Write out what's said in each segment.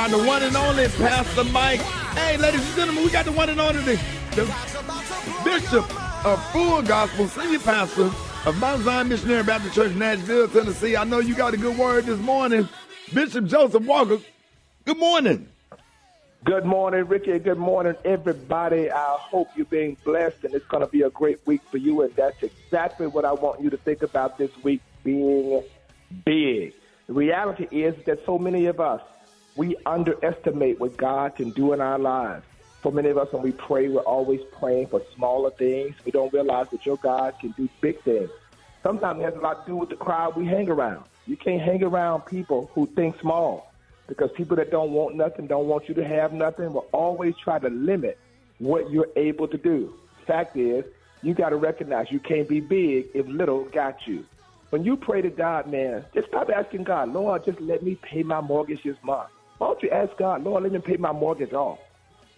got the one and only Pastor Mike. Hey, ladies and gentlemen, we got the one and only the Bishop of Full Gospel, Senior Pastor of Mount Zion Missionary Baptist Church, Nashville, Tennessee. I know you got a good word this morning. Bishop Joseph Walker, good morning. Good morning, Ricky. Good morning, everybody. I hope you're being blessed, and it's going to be a great week for you, and that's exactly what I want you to think about this week, being big. The reality is that so many of us, we underestimate what God can do in our lives. So many of us, when we pray, we're always praying for smaller things. We don't realize that your God can do big things. Sometimes it has a lot to do with the crowd we hang around. You can't hang around people who think small, because people that don't want nothing, don't want you to have nothing, will always try to limit what you're able to do. Fact is, you got to recognize you can't be big if little got you. When you pray to God, man, just stop asking God, Lord, just let me pay my mortgage this month. Why don't you ask God, Lord, let me pay my mortgage off?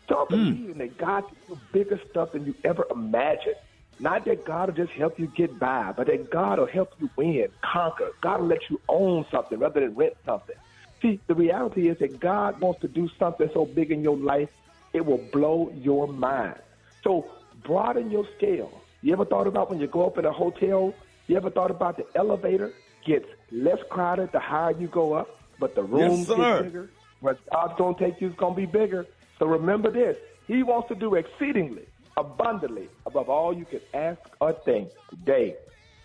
Start believing that God can do bigger stuff than you ever imagined. Not that God will just help you get by, but that God will help you win, conquer. God will let you own something rather than rent something. See, the reality is that God wants to do something so big in your life, it will blow your mind. So broaden your scale. You ever thought about when you go up in a hotel, you ever thought about the elevator gets less crowded the higher you go up, but the rooms get bigger? Where God's going to take you is going to be bigger. So remember this. He wants to do exceedingly, abundantly, above all you can ask or think. Today,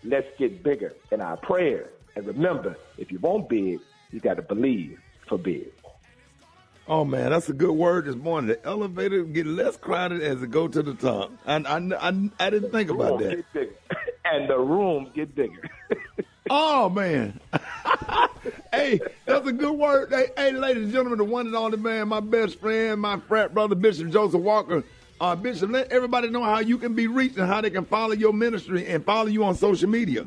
let's get bigger in our prayers. And remember, if you want big, you got to believe for big. Oh, man, that's a good word this morning. The elevator get less crowded as it go to the top. I didn't think about that. Get bigger. And the rooms get bigger. Oh, man. Hey, that's a good word. Hey, ladies and gentlemen, the one and only man, my best friend, my frat brother, Bishop Joseph Walker. Bishop, let everybody know how you can be reached and how they can follow your ministry and follow you on social media.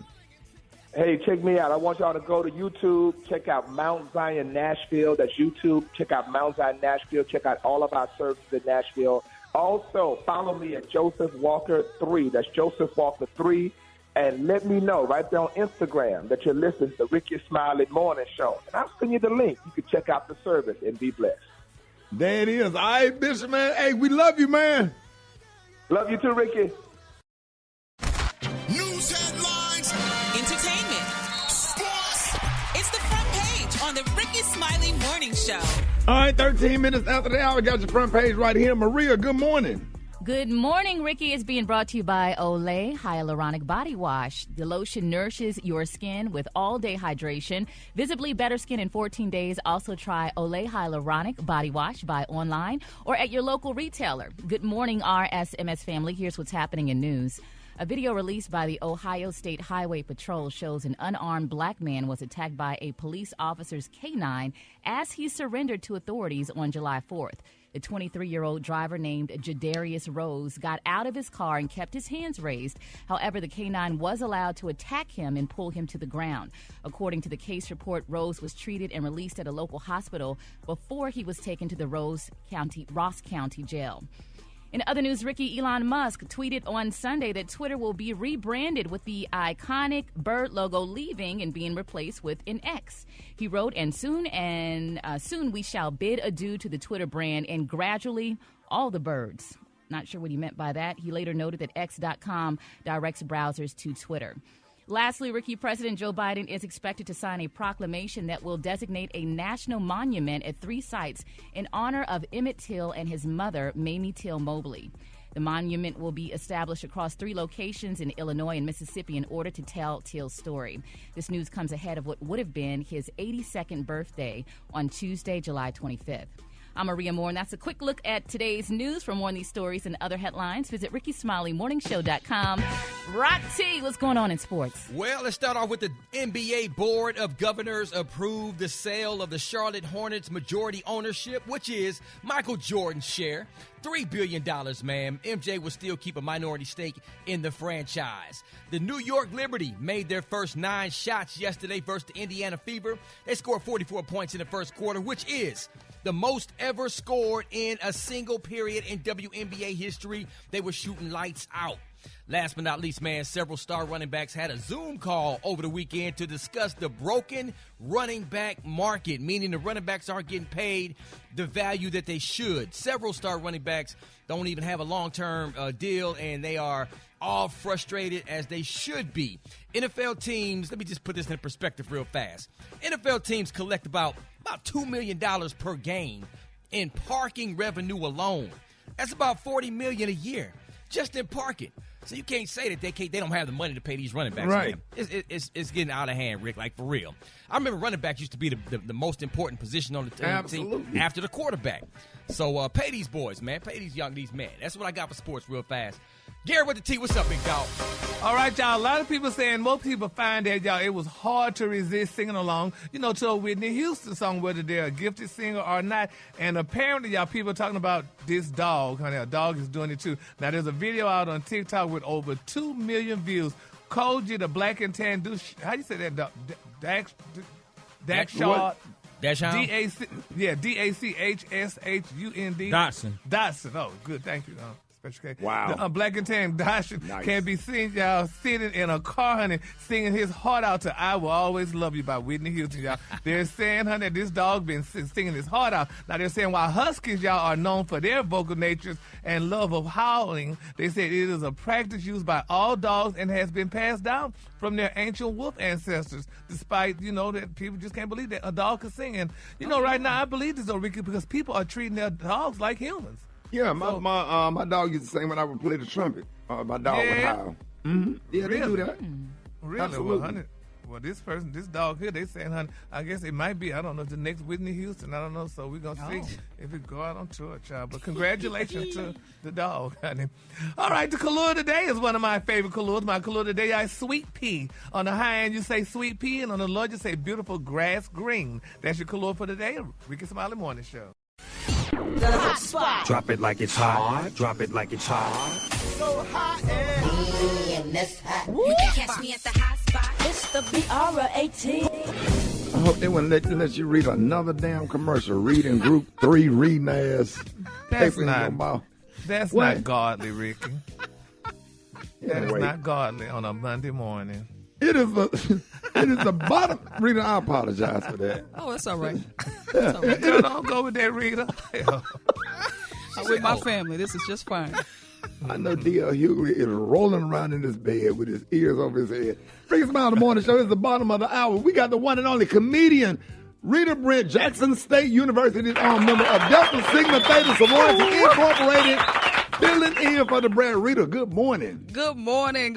Hey, check me out. I want y'all to go to YouTube, check out Mount Zion Nashville. That's YouTube. Check out Mount Zion Nashville. Check out all of our services in Nashville. Also, follow me at Joseph Walker 3. That's Joseph Walker 3. And let me know right there on Instagram that you're listening to Rickey Smiley Morning Show. And I'll send you the link. You can check out the service and be blessed. There it is. All right, Bishop, man. Hey, we love you, man. Love you too, Ricky. News headlines. Entertainment. Sports. It's the front page on the Rickey Smiley Morning Show. All right, 13 minutes after the hour, got your front page right here. Maria, good morning. Good morning, Ricky. Is being brought to you by Olay Hyaluronic Body Wash. The lotion nourishes your skin with all-day hydration. Visibly better skin in 14 days. Also try Olay Hyaluronic Body Wash. Buy online or at your local retailer. Good morning, RSMS family. Here's what's happening in news. A video released by the Ohio State Highway Patrol shows an unarmed black man was attacked by a police officer's K-9 as he surrendered to authorities on July 4th. The 23-year-old driver named Jadarius Rose got out of his car and kept his hands raised. However, the K-9 was allowed to attack him and pull him to the ground. According to the case report, Rose was treated and released at a local hospital before he was taken to the Ross County Jail. In other news, Ricky, Elon Musk tweeted on Sunday that Twitter will be rebranded with the iconic bird logo leaving and being replaced with an X. He wrote, and soon we shall bid adieu to the Twitter brand and gradually all the birds. Not sure what he meant by that. He later noted that X.com directs browsers to Twitter. Lastly, Ricky, President Joe Biden is expected to sign a proclamation that will designate a national monument at 3 sites in honor of Emmett Till and his mother, Mamie Till Mobley. The monument will be established across 3 locations in Illinois and Mississippi in order to tell Till's story. This news comes ahead of what would have been his 82nd birthday on Tuesday, July 25th. I'm Maria Moore, and that's a quick look at today's news. For more on these stories and other headlines, visit RickeySmileyMorningShow.com. Rock T, what's going on in sports? Well, let's start off with the NBA Board of Governors approved the sale of the Charlotte Hornets' majority ownership, which is Michael Jordan's share. $3 billion, man. MJ will still keep a minority stake in the franchise. The New York Liberty made their first 9 shots yesterday versus the Indiana Fever. They scored 44 points in the first quarter, which is the most ever scored in a single period in WNBA history. They were shooting lights out. Last but not least, man, several star running backs had a Zoom call over the weekend to discuss the broken running back market, meaning the running backs aren't getting paid the value that they should. Several star running backs don't even have a long-term deal, and they are all frustrated as they should be. NFL teams, let me just put this in perspective real fast. NFL teams collect about $2 million per game in parking revenue alone. That's about $40 million a year just in parking. So you can't say that they don't have the money to pay these running backs. Right. It's getting out of hand, Rick, like for real. I remember running backs used to be the most important position on the team after the quarterback. So pay these boys, man. Pay these men. That's what I got for sports real fast. Gary with the T, what's up, big dog? All right, y'all. A lot of people saying, most people find that, y'all, it was hard to resist singing along, to a Whitney Houston song, whether they're a gifted singer or not. And apparently, y'all, people are talking about this dog. Honey, a dog is doing it too. Now, there's a video out on TikTok with over 2 million views. Koji, the black and tan dude, how do you say that dog? Dachshund? Dachshund? D-A-C-H-S-H-U-N-D. Dotson. Oh, good. Thank you. Wow. The black and tan Dachshund can be seen, y'all, sitting in a car, honey, singing his heart out to I Will Always Love You by Whitney Houston, y'all. They're saying, honey, this dog been singing his heart out. Now, they're saying while huskies, y'all, are known for their vocal natures and love of howling, they said it is a practice used by all dogs and has been passed down from their ancient wolf ancestors, despite, that people just can't believe that a dog can sing. And, right now, I believe this, though, Ricky, because people are treating their dogs like humans. Yeah, my dog used to sing when I would play the trumpet. My dog would howl. Mm-hmm. Yeah, really? They do that. Really? Absolutely. Well, honey, this dog here, they saying, honey, I guess it might be, I don't know, the next Whitney Houston. I don't know. So we're going to see if it go out on tour, child. But congratulations to the dog, honey. All right, the color today is one of my favorite colors. My color today is sweet pea. On the high end, you say sweet pea, and on the low, you say beautiful grass green. That's your color for today. Rickey Smiley Morning Show. The hot spot. Drop it like it's hot. Drop it like it's hot. So hot and that's hot. You can catch me at the hot spot. It's the BR18. I hope they wouldn't let you read another damn commercial. Reading Group 3, reading ass. That's not godly, Ricky. That is not godly on a Monday morning. It is the bottom. Rita, I apologize for that. Oh, that's all right. That's all right. Girl, don't go with that, Rita. I'm with my family. This is just fine. I know D.L. Hughley is rolling around in his bed with his ears over his head. Rickey Smiley Morning Show is the bottom of the hour. We got the one and only comedian, Rita Brent, Jackson State University's own member of Delta Sigma Theta Sorority Incorporated, filling in for the Brent. Rita, good morning. Good morning,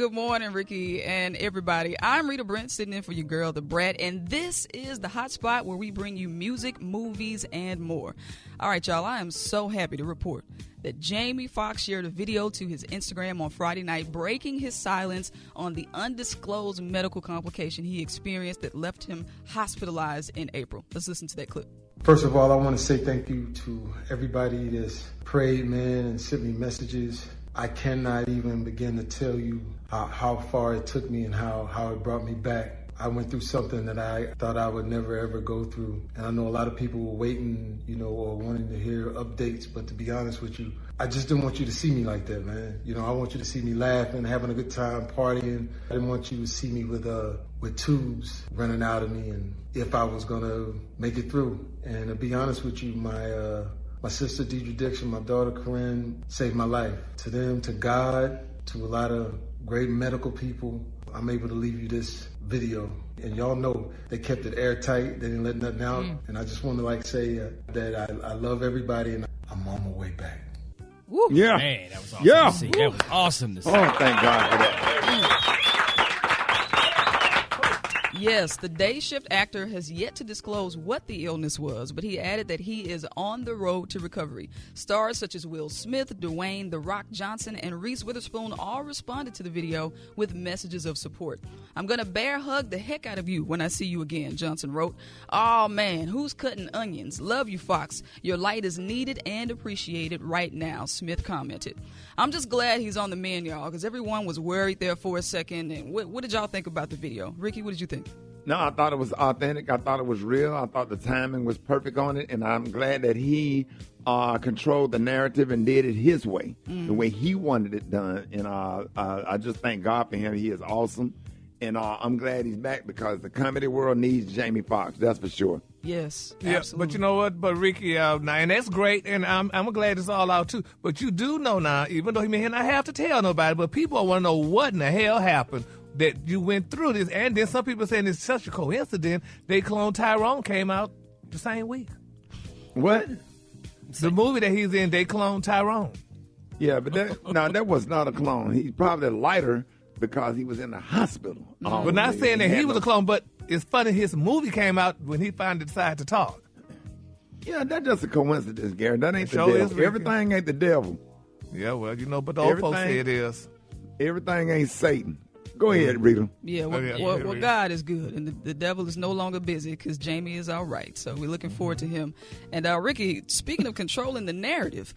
Ricky and everybody. I'm Rita Brent, sitting in for your girl, the Brat, and this is the hot spot where we bring you music, movies, and more. All right, y'all, I am so happy to report that Jamie Foxx shared a video to his Instagram on Friday night breaking his silence on the undisclosed medical complication he experienced that left him hospitalized in April. Let's listen to that clip. First of all, I want to say thank you to everybody that's prayed, man, and sent me messages. I cannot even begin to tell you how far it took me and how it brought me back. I went through something that I thought I would never, ever go through. And I know a lot of people were waiting, or wanting to hear updates. But to be honest with you, I just didn't want you to see me like that, man. I want you to see me laughing, having a good time, partying. I didn't want you to see me with tubes running out of me and if I was going to make it through. And to be honest with you, my sister Deidre Dixon, my daughter Corinne saved my life. To them, to God, to a lot of great medical people, I'm able to leave you this video. And y'all know they kept it airtight. They didn't let nothing out. And I just want to say that I love everybody and I'm on my way back. Woo. Yeah. Man, that was awesome to see. That was awesome to see. Oh, thank God for that. Yes, the day shift actor has yet to disclose what the illness was, but he added that he is on the road to recovery. Stars such as Will Smith, Dwayne The Rock Johnson, and Reese Witherspoon all responded to the video with messages of support. "I'm going to bear hug the heck out of you when I see you again," Johnson wrote. "Oh man, who's cutting onions? Love you, Fox. Your light is needed and appreciated right now," Smith commented. "I'm just glad he's on the mend, y'all, because everyone was worried there for a second. And what did y'all think about the video? Ricky, what did you think? No, I thought it was authentic. I thought it was real. I thought the timing was perfect on it, and I'm glad that he controlled the narrative and did it his way, the way he wanted it done. And I just thank God for him. He is awesome, and I'm glad he's back because the comedy world needs Jamie Foxx. That's for sure. Yes, yeah, absolutely. but you know what? But Ricky, now, and that's great, and I'm glad it's all out too. But you do know now, even though he may not have to tell nobody, but people want to know what in the hell happened that you went through this. And then some people saying it's such a coincidence. They Clone Tyrone came out the same week. What? The movie that he's in, They Clone Tyrone. Yeah, but that was not a clone. He's probably lighter because he was in the hospital. We're not saying that he was a clone, but it's funny his movie came out when he finally decided to talk. Yeah, that's just a coincidence, Gary. That ain't the Sure devil. is, Everything ain't the devil. Yeah, well, but the old folks say it is. Everything ain't Satan. Go ahead, Rita. Yeah, well, God is good, and the devil is no longer busy because Jamie is all right. So we're looking forward to him. And Ricky, speaking of controlling the narrative,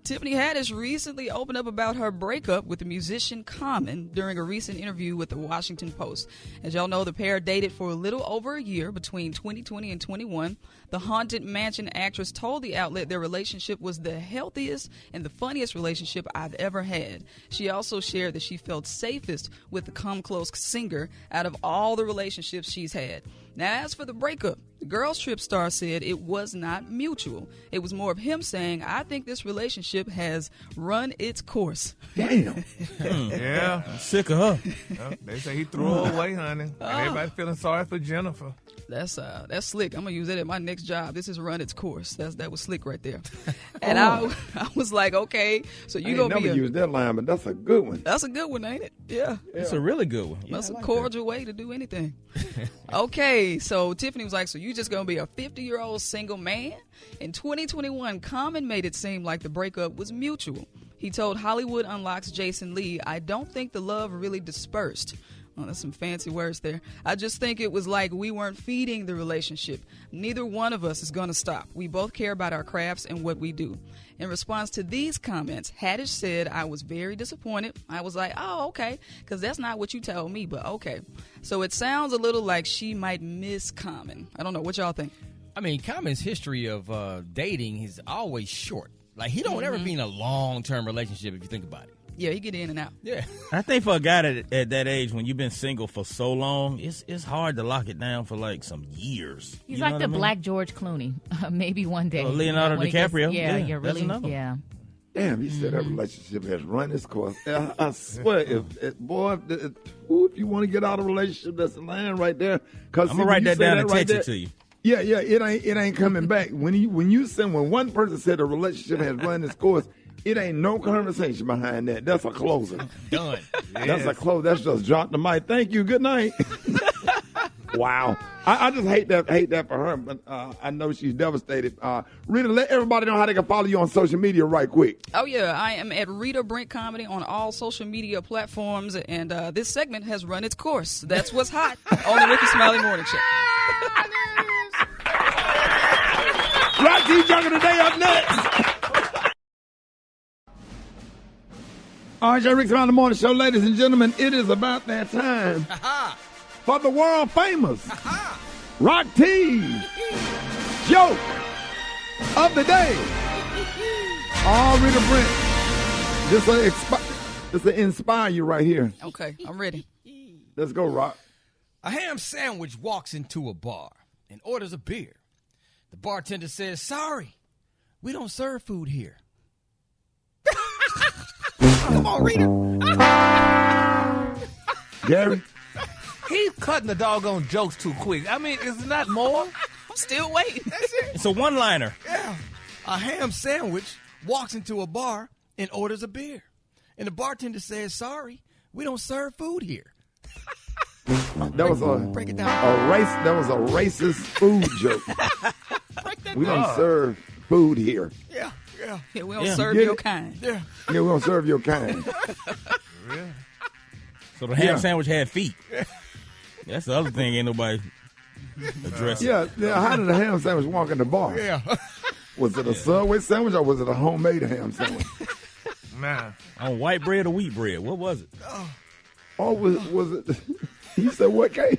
Tiffany Haddish recently opened up about her breakup with the musician Common during a recent interview with the Washington Post. As y'all know, the pair dated for a little over a year between 2020 and 21. The Haunted Mansion actress told the outlet their relationship was the healthiest and the funniest relationship I've ever had. She also shared that she felt safest with the Come Close singer out of all the relationships she's had. Now, as for the breakup, the Girls Trip star said it was not mutual. It was more of him saying, I think this relationship has run its course. Damn. Yeah. I'm sick of her. Well, they say he threw her away, honey. And everybody feeling sorry for Jennifer. That's slick. I'm gonna use that at my next job. This has run its course. That was slick right there. And I was like, okay, so you gonna never use that line, but that's a good one. That's a good one, ain't it? Yeah. It's a really good one. That's a cordial way to do anything. Okay, so Tiffany was like, so you just gonna be a 50-year-old single man? In 2021, Common made it seem like the breakup was mutual. He told Hollywood Unlocked's Jason Lee, I don't think the love really dispersed. Oh, that's some fancy words there. I just think it was like we weren't feeding the relationship. Neither one of us is going to stop. We both care about our crafts and what we do. In response to these comments, Haddish said, I was very disappointed. I was like, oh, okay, because that's not what you told me, but okay. So it sounds a little like she might miss Common. I don't know. What y'all think? I mean, Common's history of dating is always short. Like, he don't ever be in a long-term relationship if you think about it. Yeah, he get in and out. Yeah. I think for a guy at that age, when you've been single for so long, it's hard to lock it down for like some years. He's like the Black George Clooney. Maybe one day. Leonardo DiCaprio. You're really, yeah. Damn, you said that relationship has run its course. I swear, if you want to get out of a relationship, that's the line right there. I'm gonna write that down and text it to you. Yeah, it ain't coming back. When one person said a relationship has run its course, it ain't no conversation behind that. That's a closer. Done. That's a close. That's just drop the mic. Thank you. Good night. Wow. I just hate that for her, but I know she's devastated. Rita, let everybody know how they can follow you on social media right quick. Oh, yeah. I am at Rita Brent Comedy on all social media platforms, and this segment has run its course. That's what's hot on the Rickey Smiley Morning Show. Rock T. Jungle today up next. All right, Rickey Smiley Morning Show, ladies and gentlemen, it is about that time for the world famous Rock T joke of the day. Oh, Rita Brent, this will inspire you right here. Okay, I'm ready. Let's go, Rock. A ham sandwich walks into a bar and orders a beer. The bartender says, sorry, we don't serve food here. Come on, Rita. Gary? He's cutting the doggone jokes too quick. I mean, is it not more? I'm still waiting. That's it. It's a one-liner. Yeah. A ham sandwich walks into a bar and orders a beer. And the bartender says, sorry, we don't serve food here. That was break it down. That was a racist food joke. We don't serve food here. Yeah. Yeah, we don't serve your kind. Yeah. We don't serve your kind. So the ham sandwich had feet. That's the other thing ain't nobody addressing. Yeah, how did a ham sandwich walk in the bar? Yeah. Was it a Subway sandwich or was it a homemade ham sandwich? Man. On white bread or wheat bread? What was it? Oh, was it? You said what, Kay?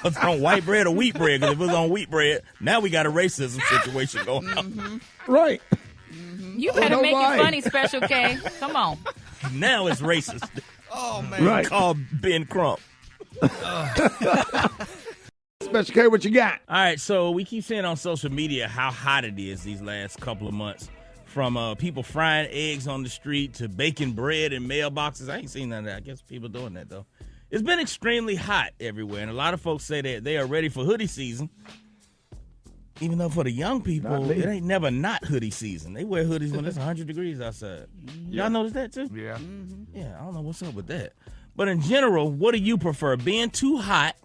It's on white bread or wheat bread, because if it was on wheat bread, now we got a racism situation going on. Right. You better make it funny, Special K. Come on. Now it's racist. Oh, man. Right. Called Ben Crump. Special K, what you got? All right, so we keep seeing on social media how hot it is these last couple of months. From people frying eggs on the street to baking bread in mailboxes. I ain't seen none of that. I guess people doing that, though. It's been extremely hot everywhere, and a lot of folks say that they are ready for hoodie season. Even though for the young people, it ain't never not hoodie season. They wear hoodies when it's 100 degrees outside. Y'all notice that, too? Yeah. Yeah, I don't know what's up with that. But in general, what do you prefer, being too hot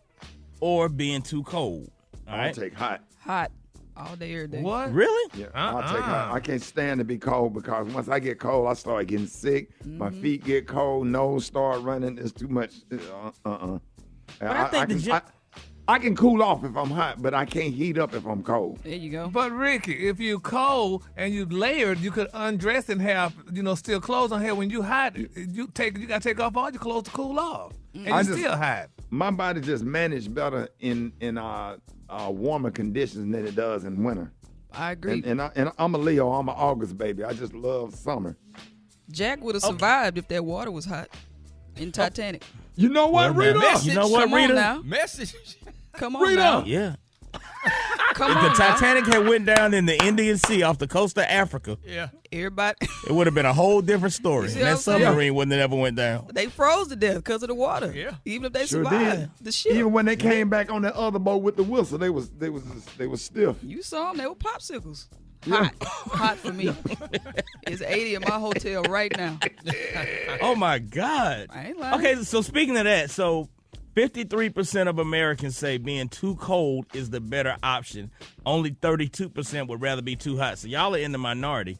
or being too cold? I'll take hot. Hot. All day, every day. What? Really? Yeah, I'll take hot. I can't stand to be cold because once I get cold, I start getting sick. My feet get cold, nose start running. It's too much. But I can cool off if I'm hot, but I can't heat up if I'm cold. There you go. But Ricky, if you cold and you layered, you could undress and have still clothes on here. When you hot, you gotta take off all your clothes to cool off, and you still hot. My body just managed better in warmer conditions than it does in winter. I agree. And I'm a Leo. I'm an August baby. I just love summer. Jack would have survived if that water was hot in Titanic. You know what, Rita? Message. You know what, Come Rita? On now. Message. Come on Rita. now. Yeah. Come If on the Titanic had went down in the Indian Sea off the coast of Africa, Yeah. Everybody. it would have been a whole different story. You see And what that I'm saying? submarine wouldn't have ever went down. They froze to death because of the water. Yeah. Even if they Sure survived did. the ship. Even when they came back on that other boat with the whistle, they was stiff. You saw them. They were popsicles. Hot. Hot for me. It's 80 in my hotel right now. Oh, my God. I ain't lying. Okay, so speaking of that, 53% of Americans say being too cold is the better option. Only 32% would rather be too hot. So y'all are in the minority.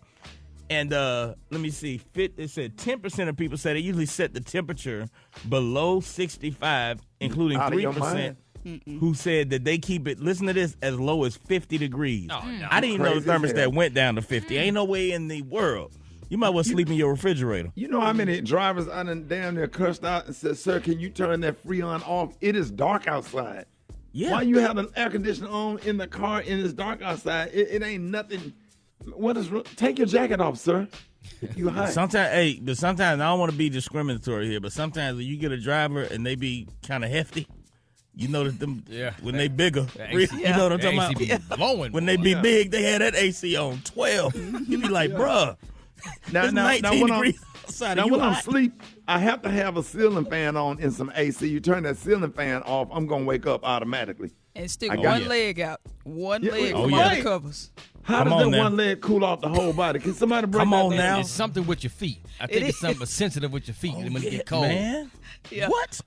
And let me see. It said 10% of people say they usually set the temperature below 65, including Out of your 3% mind. who said that they keep it, listen to this, as low as 50 degrees. Oh, no. I didn't even know the Crazy as thermostat hell. went down to 50. Ain't no way in the world. You might well sleep in your refrigerator. You know how many drivers I done damn near cursed out and said, "Sir, can you turn that Freon off? It is dark outside. Yeah. Why you have the air conditioner on in the car and it's dark outside? It ain't nothing. What is? Take your jacket off, sir. You hot. Sometimes I don't want to be discriminatory here, but sometimes when you get a driver and they be kind of hefty, you know that them when they bigger, you know what I'm talking about? AC be blowing, when they be big, they had that AC on 12. You be like, bruh, it's 19 degrees outside. Now when I'm asleep, I have to have a ceiling fan on and some AC. You turn that ceiling fan off, I'm gonna wake up automatically. And stick one leg out. One leg oh, from yeah. under the covers. How Come does on that now. one leg cool off the whole body? Can somebody break Come that on down? now. It's something with your feet. I think it's something sensitive with your feet when it get cold. Man, Yeah. what?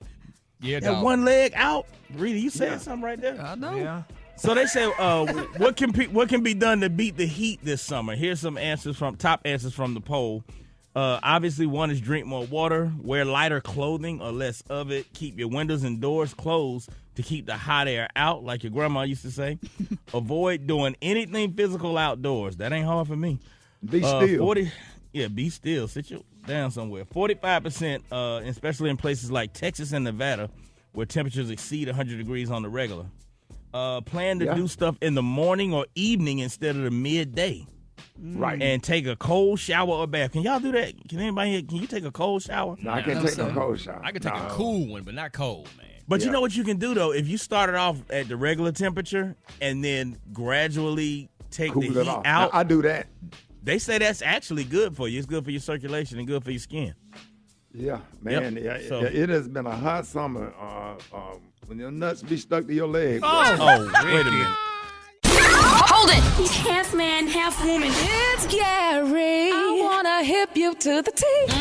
Yeah, That dog. one leg out? Rita, you said something right there. I know. Yeah. So they say, what can be done to beat the heat this summer? Here's some top answers from the poll. Obviously, one is drink more water, wear lighter clothing or less of it, keep your windows and doors closed to keep the hot air out, like your grandma used to say. Avoid doing anything physical outdoors. That ain't hard for me. Be still. Be still. Sit you down somewhere. 45%, especially in places like Texas and Nevada, where temperatures exceed 100 degrees on the regular. Plan to do stuff in the morning or evening instead of the midday. Right. And take a cold shower or bath. Can y'all do that? Can anybody here, can you take a cold shower? No, I can't take no cold shower. I can take a cool one, but not cold, man. But you know what you can do, though? If you started off at the regular temperature and then gradually take Cool the it heat off. out, I do that. they say that's actually good for you. It's good for your circulation and good for your skin. Yeah, man. Yep. So- It has been a hot summer. When your nuts be stuck to your legs. Oh, wait a minute. Hold it. He's half man, half woman. It's Gary. I wanna hip you to the teeth.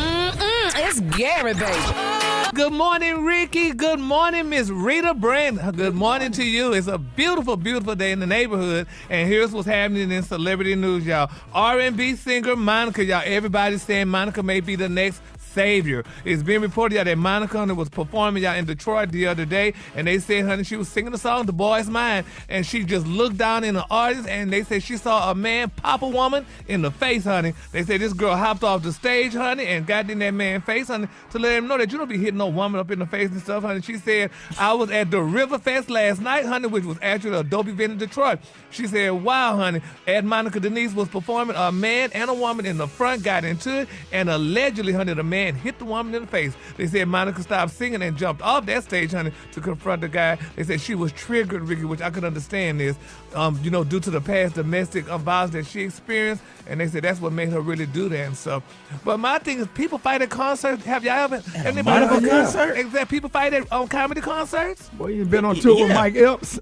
It's Gary, baby. Good morning, Ricky. Good morning, Miss Rita Brent. Good morning to you. It's a beautiful, beautiful day in the neighborhood. And here's what's happening in celebrity news, y'all. R&B singer Monica, y'all. Everybody's saying Monica may be the next savior. It's being reported that Monica, honey, was performing out in Detroit the other day, and they said, honey, she was singing the song "The Boy's Mine," and she just looked down in the audience, and they said she saw a man pop a woman in the face, honey. They said this girl hopped off the stage, honey, and got in that man's face, honey, to let him know that you don't be hitting no woman up in the face and stuff, honey. She said, I was at the River Fest last night, honey, which was actually a dope event in Detroit. She said, wow, honey, at Monica Denise was performing, a man and a woman in the front got into it, and allegedly, honey, the man hit the woman in the face. They said Monica stopped singing and jumped off that stage, honey, to confront the guy. They said she was triggered, Ricky, which I could understand this, due to the past domestic violence that she experienced, and they said that's what made her really do that and stuff. But my thing is, people fight at concerts. Have y'all ever? Anybody Monica concert? Exactly. People fight at comedy concerts. Boy, you been on tour with Mike Epps.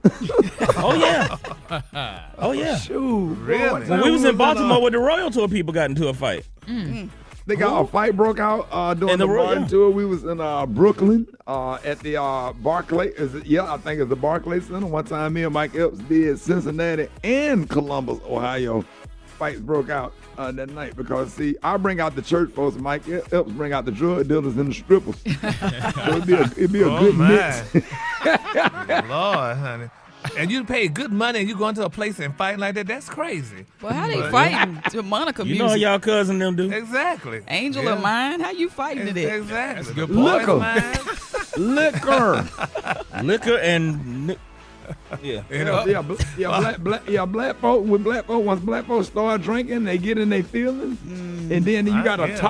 Oh yeah. Oh yeah. Shoot, really? When we was in Baltimore with the Royal Tour, people got into a fight. They got a fight broke out during the Barton tour. We was in Brooklyn at the Barclay. I think it's the Barclay Center. One time, me and Mike Epps did Cincinnati and Columbus, Ohio. Fights broke out that night because, see, I bring out the church folks, and Mike Epps bring out the drug dealers and the strippers. So it'd be a good mix. Lord, honey. And you pay good money and you go into a place and fight like that, that's crazy. Well, how they fighting to Monica music? You know how y'all cousin them do? Exactly. Angel of Mine? How you fighting to that? Exactly. That's a good point. Liquor and black folk. When black folk, once black folks start drinking, they get in their feelings, and then you got it's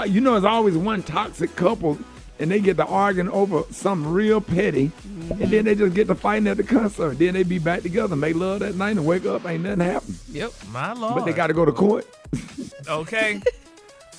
always one toxic couple, and they get to arguing over something real petty, and then they just get to fighting at the concert. Then they be back together, make love that night, and wake up, ain't nothing happened. Yep, my Lord. But they got to go to court. Okay.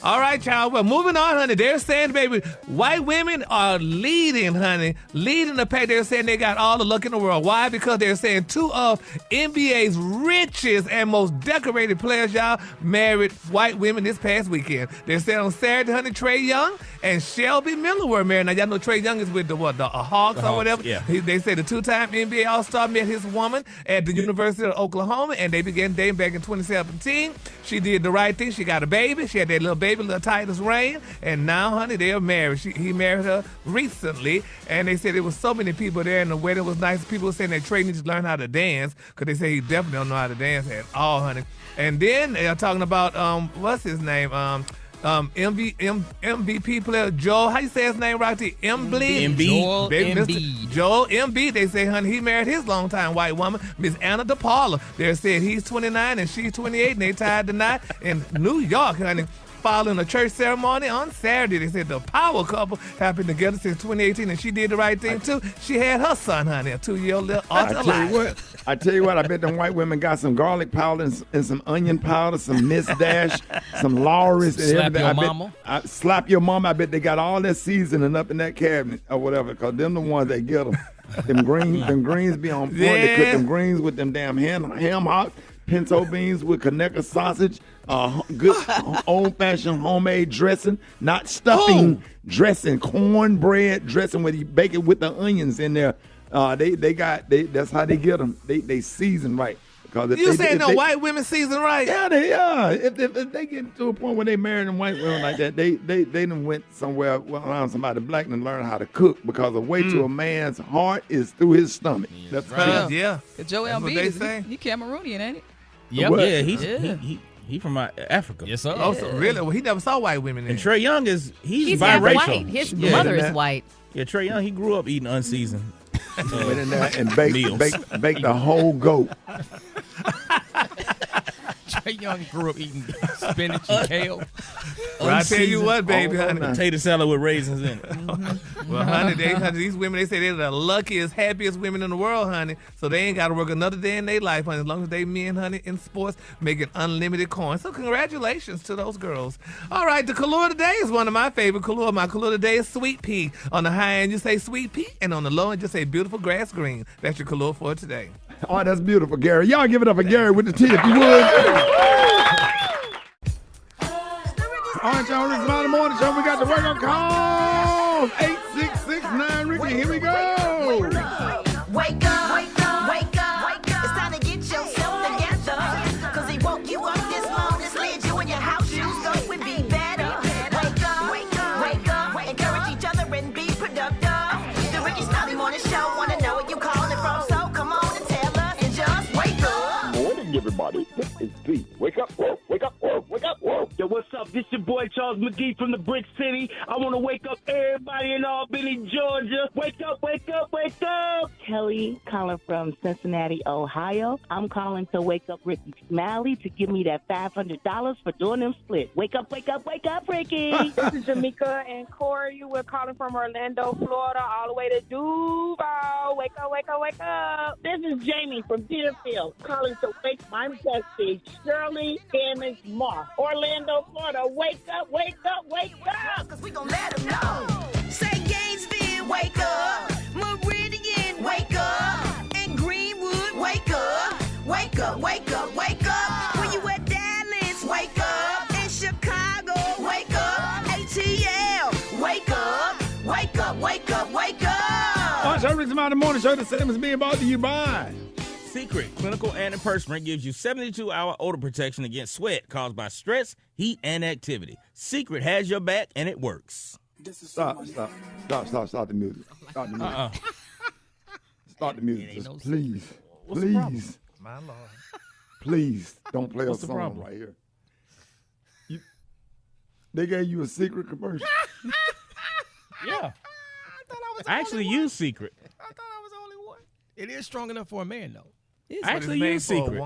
All right, y'all. Well, moving on, honey. They're saying, baby, white women are leading, honey, leading the pack. They're saying they got all the luck in the world. Why? Because they're saying two of NBA's richest and most decorated players, y'all, married white women this past weekend. They're saying on Saturday, honey, Trey Young and Shelby Miller were married. Now, y'all know Trey Young is with the Hawks or whatever. Yeah. They say the two-time NBA All-Star met his woman at the University of Oklahoma, and they began dating back in 2017. She did the right thing. She got a baby. She had that little baby, little Titus Rain, and now, honey, they are married. He married her recently, and they said there was so many people there, and the wedding was nice. People were saying that Trey needs to learn how to dance, because they say he definitely don't know how to dance at all, honey. And then they're talking about, what's his name? MVP player Joel, how you say his name, Rocky? Embiid. Joel Embiid. Joel Embiid. They say, honey, he married his longtime white woman, Miss Anna DePaula. They said he's 29 and she's 28, and they tied the knot in New York, honey. Following a church ceremony on Saturday. They said the power couple have been together since 2018, and she did the right thing too. She had her son, honey, a 2-year-old little I tell you what, I bet them white women got some garlic powder and some onion powder, some Miss Dash, some Lawrence, and Slap everything. your mama. Slap your mama. I bet they got all that seasoning up in that cabinet or whatever, because them the ones that get them. Them greens be on point. They cook them greens with them damn ham hocks, pinto beans with Conecuh sausage, good old-fashioned homemade dressing, not stuffing, dressing, cornbread dressing where you bake it with the onions in there. That's how they get them. They season right. You saying the white women season right? Yeah, they are. If they get to a point where they marrying white women like that, they done went somewhere around somebody black and learned how to cook, because the way to a man's heart is through his stomach. That's right. Yeah. Joel Embiid, he Cameroonian, ain't he? Yep. Yeah, he from Africa. Yes, sir. Oh, so really? Well, he never saw white women. And Trey Young he's half biracial. white. His mother is white. Yeah, Trey Young, he grew up eating unseasoned. Went in there and baked the whole goat. Trey Young grew up eating spinach and kale. Well, I tell you what, baby, honey. Potato salad with raisins in it. Well, honey, these women, they say they're the luckiest, happiest women in the world, honey. So they ain't got to work another day in their life, honey, as long as they men, honey, in sports, making unlimited coins. So congratulations to those girls. All right, the color today is one of my favorite color. My color today is sweet pea. On the high end, you say sweet pea, and on the low end, you say beautiful grass green. That's your color for today. Oh, that's beautiful, Gary. Y'all give it up for Gary with the T, if you would. All right, y'all, this is Smiley Morning Show. We got the wake up call. 8669 Ricky. Here we go. Wake up, wake up, wake up. It's time to get yourself together. Cause he woke you up this morning, slid you in your house shoes, so it would be better. Wake up, wake up, wake up. party. This is the Wake Up, whoa, wake up, whoa, wake up, whoa. Yo, what's up? This your boy Charles McGee from the Brick City. I want to wake up everybody in Albany, Georgia. Wake up, wake up, wake up. Kelly calling from Cincinnati, Ohio. I'm calling to wake up Rickey Smiley to give me that $500 for doing them split. Wake up, wake up, wake up, Ricky. This is Jamaica and Corey. We're calling from Orlando, Florida, all the way to Duval. Wake up, wake up, wake up. This is Jamie from Deerfield, calling to wake my bestie, Shirley Damage Moss. Orlando, Florida. Wake up, wake up, wake up. Cause we gon' let them know. Say Gainesville, wake up. Meridian, wake up. And Greenwood, wake up. Wake up, wake up, wake up. When you at Dallas, wake up. In Chicago, wake up. ATL, wake up. Wake up, wake up, wake up. Watch Rickey Smiley Morning Show. The same as being brought to you by Secret Clinical Antiperspirant gives you 72-hour odor protection against sweat caused by stress, heat, and activity. Secret has your back, and it works. Stop the music. Stop the music. Start the music. Just please. What's the problem? My Lord. Please don't play What's a the song problem? right here. They gave you a secret commercial. Yeah. I actually use Secret. I thought I was the only one. It is strong enough for a man, though. I actually use Secret.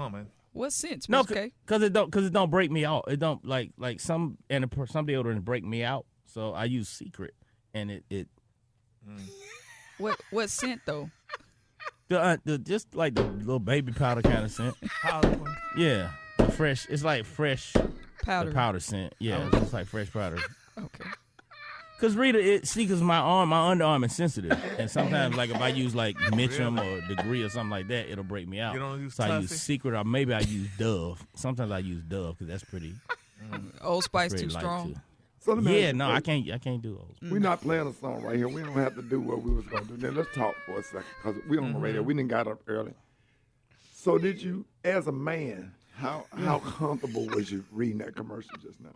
What sense? No, Okay. because it don't break me out. It don't like some deodorants break me out. So I use Secret, and it. What scent though? The just like the little baby powder kind of scent. Yeah, the fresh. It's like fresh powder. The powder scent. Yeah, Oh. it's like fresh powder. Okay. Cause Rita, cause my underarm is sensitive, and sometimes like if I use like Mitchum or Degree or something like that, it'll break me out. You don't use so I use Tussy? Secret, or maybe I use Dove. Sometimes I use Dove because that's pretty. Old Spice pretty too light, strong. too. So let me Yeah, ask you no, a I question. can't do Old Spice. We're not playing a song right here. We don't have to do what we was going to do. Then let's talk for a second because we on the radio. We didn't got up early. So did you, as a man, how comfortable was you reading that commercial just now?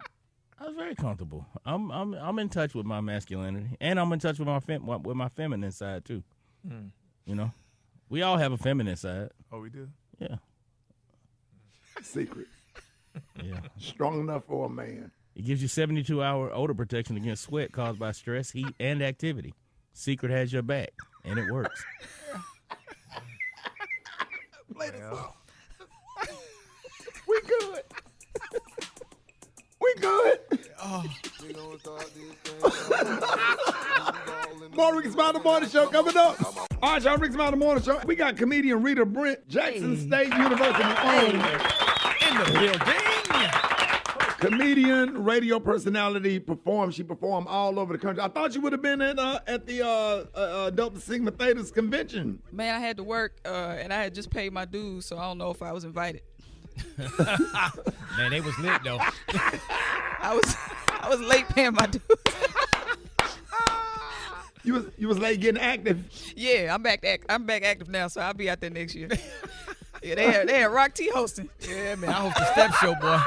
I was very comfortable. I'm in touch with my masculinity, and I'm in touch with my feminine side too. You know, we all have a feminine side. Oh, we do? Yeah. Secret. Yeah. Strong enough for a man. It gives you 72-hour odor protection against sweat caused by stress, heat, and activity. Secret has your back, and it works. Play the song. We good. We good. More Rickey Smiley Morning Show coming up. All right, y'all, Rickey Smiley Morning Show. We got comedian Rita Brent, Jackson State University. In the building. Comedian, radio personality, She performed all over the country. I thought you would have been at the Delta Sigma Theta's convention. Man, I had to work, and I had just paid my dues, so I don't know if I was invited. Man, they was lit though. I was late paying my dues. You was late getting active. Yeah, I'm back active now, so I'll be out there next year. Yeah, they had Rock T hosting. Yeah, man, I host the step show, boy.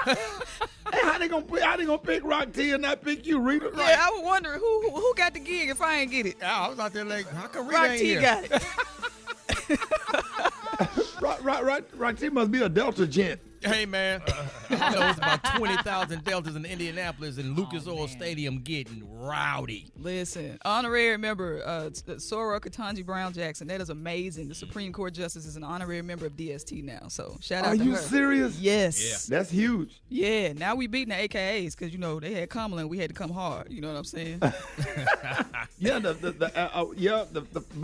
Hey, how they gonna pick Rock T and not pick you, Rita? Yeah, I was wondering who got the gig if I ain't get it. I was out there like, how come Rita Rock ain't T here? got it. Rock T must be a Delta gent. Hey, man, I know it's about 20,000 Deltas in Indianapolis and Lucas Oil Stadium getting rowdy. Listen, honorary member Sora Ketanji Brown Jackson. That is amazing. The Supreme Court Justice is an honorary member of DST now. So shout out to her. Are you serious? Yes. Yeah. That's huge. Yeah. Now we beating the AKAs because, they had Kamala and we had to come hard. You know what I'm saying? Yeah, but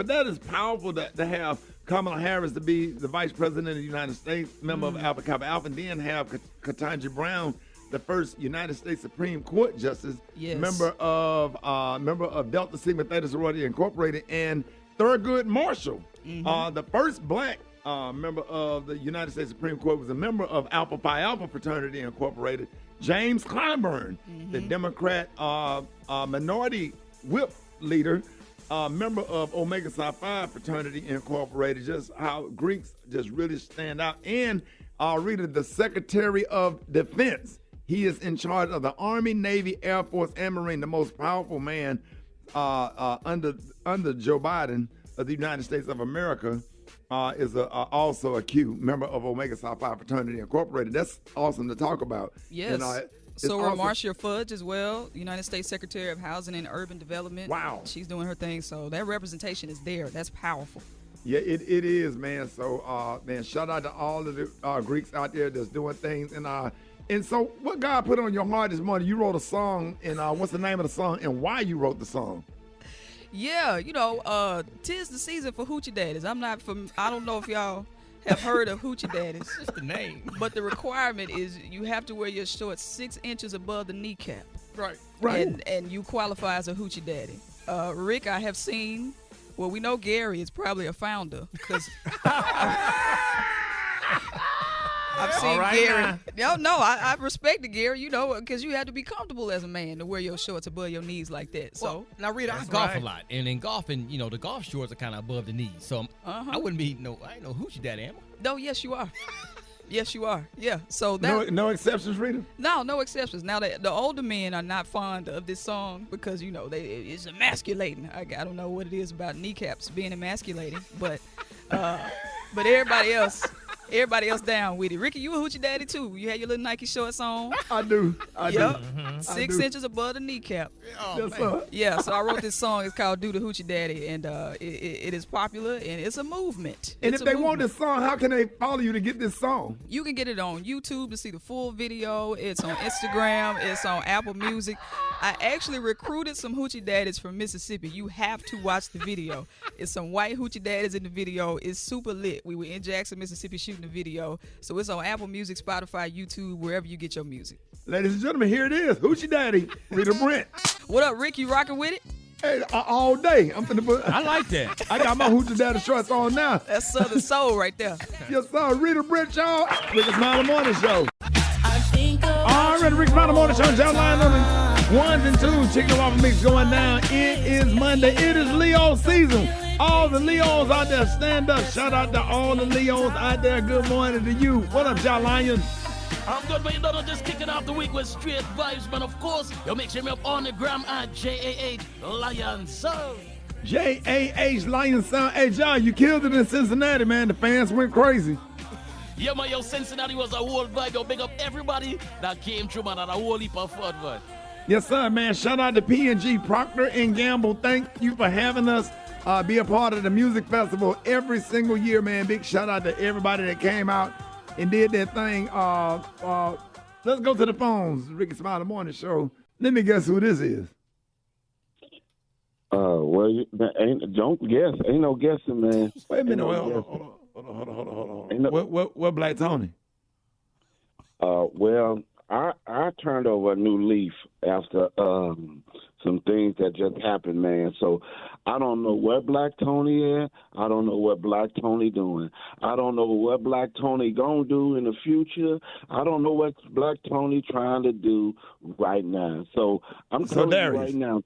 that is powerful to have Kamala Harris to be the vice president of the United States, member of Alpha Kappa Alpha, and then have Ketanji Brown, the first United States Supreme Court justice, member of Delta Sigma Theta Sorority Incorporated, and Thurgood Marshall, the first black member of the United States Supreme Court, was a member of Alpha Phi Alpha Fraternity Incorporated. James Clyburn, the Democrat minority whip leader, member of Omega Psi Phi Fraternity Incorporated. Just how Greeks just really stand out. And Rita, the Secretary of Defense. He is in charge of the Army, Navy, Air Force, and Marine, the most powerful man under Joe Biden of the United States of America. is also a Q, member of Omega Psi Phi Fraternity Incorporated. That's awesome to talk about. Yes. And, so awesome. Marcia Fudge as well, United States Secretary of Housing and Urban Development. Wow. She's doing her thing. So that representation is there. That's powerful. Yeah, it is, man. So, man, shout out to all of the Greeks out there that's doing things. And so what God put on your heart this morning, you wrote a song, and what's the name of the song and why you wrote the song? Yeah, 'tis the season for hoochie daddies. I don't know if y'all have heard of hoochie daddies. Just the name. But the requirement is you have to wear your shorts 6 inches above the kneecap. Right. And you qualify as a hoochie daddy. Rick, I have seen, well, we know Gary is probably a founder because I've seen Gary. No, I respected Gary, because you have to be comfortable as a man to wear your shorts above your knees like that. So well, now, Rita, I golf a lot, and in golfing, the golf shorts are kind of above the knees. So I wouldn't be I ain't no hoochie daddy, am I? No, yes, you are. Yes, you are. Yeah. So that no exceptions, Rita? No exceptions. Now the older men are not fond of this song because it's emasculating. I don't know what it is about kneecaps being emasculating, but everybody else down with it. Ricky, you a hoochie daddy too. You had your little Nike shorts on. I do. I do. Mm-hmm. 6 inches above the kneecap. Yes, sir. Yeah, so I wrote this song. It's called Do the Hoochie Daddy, and it is popular, and it's a movement. And if they want this song, how can they follow you to get this song? You can get it on YouTube to see the full video. It's on Instagram. It's on Apple Music. I actually recruited some hoochie daddies from Mississippi. You have to watch the video. It's some white hoochie daddies in the video. It's super lit. We were in Jackson, Mississippi shooting the video. So it's on Apple Music, Spotify, YouTube, wherever you get your music. Ladies and gentlemen, here it is. Hoochie Daddy, Rita Brent. What up, Rick? You rocking with it? Hey, all day. I like that. I got my Hoochie Daddy shorts on now. That's Southern Soul right there. Yes, sir. Rita Brent, y'all. Rickey Smiley Morning Show. All right, Rickey Smiley Morning Show. Y'all line on the 1s and 2s. Chicken waffle mix going down. It is Monday. It is Leo season. All the Leos out there, stand up. Shout out to all the Leos out there. Good morning to you. What up, y'all lions? I'm good, but you don't know, just kicking off the week with straight vibes, man. Of course, you make sure me up on the gram at JAH Lion Sound. JAH Lion Sound. Hey, John, you killed it in Cincinnati, man. The fans went crazy. Yeah, man, Cincinnati was a whole vibe. Yo, big up everybody that came through, man, and a whole heap of fun, man. Yes, sir, man. Shout out to P&G, Procter & Gamble. Thank you for having us be a part of the music festival every single year, man. Big shout out to everybody that came out and did that thing. Let's go to the phones. Rickey Smiley Morning Show. Let me guess who this is. Well, don't guess. Ain't no guessing, man. Wait a minute. Hold on. What Black Tony? Well, I turned over a new leaf after some things that just happened, man. So I don't know what Black Tony is. I don't know what Black Tony doing. I don't know what Black Tony gonna do in the future. I don't know what Black Tony trying to do right now. So I'm telling you right now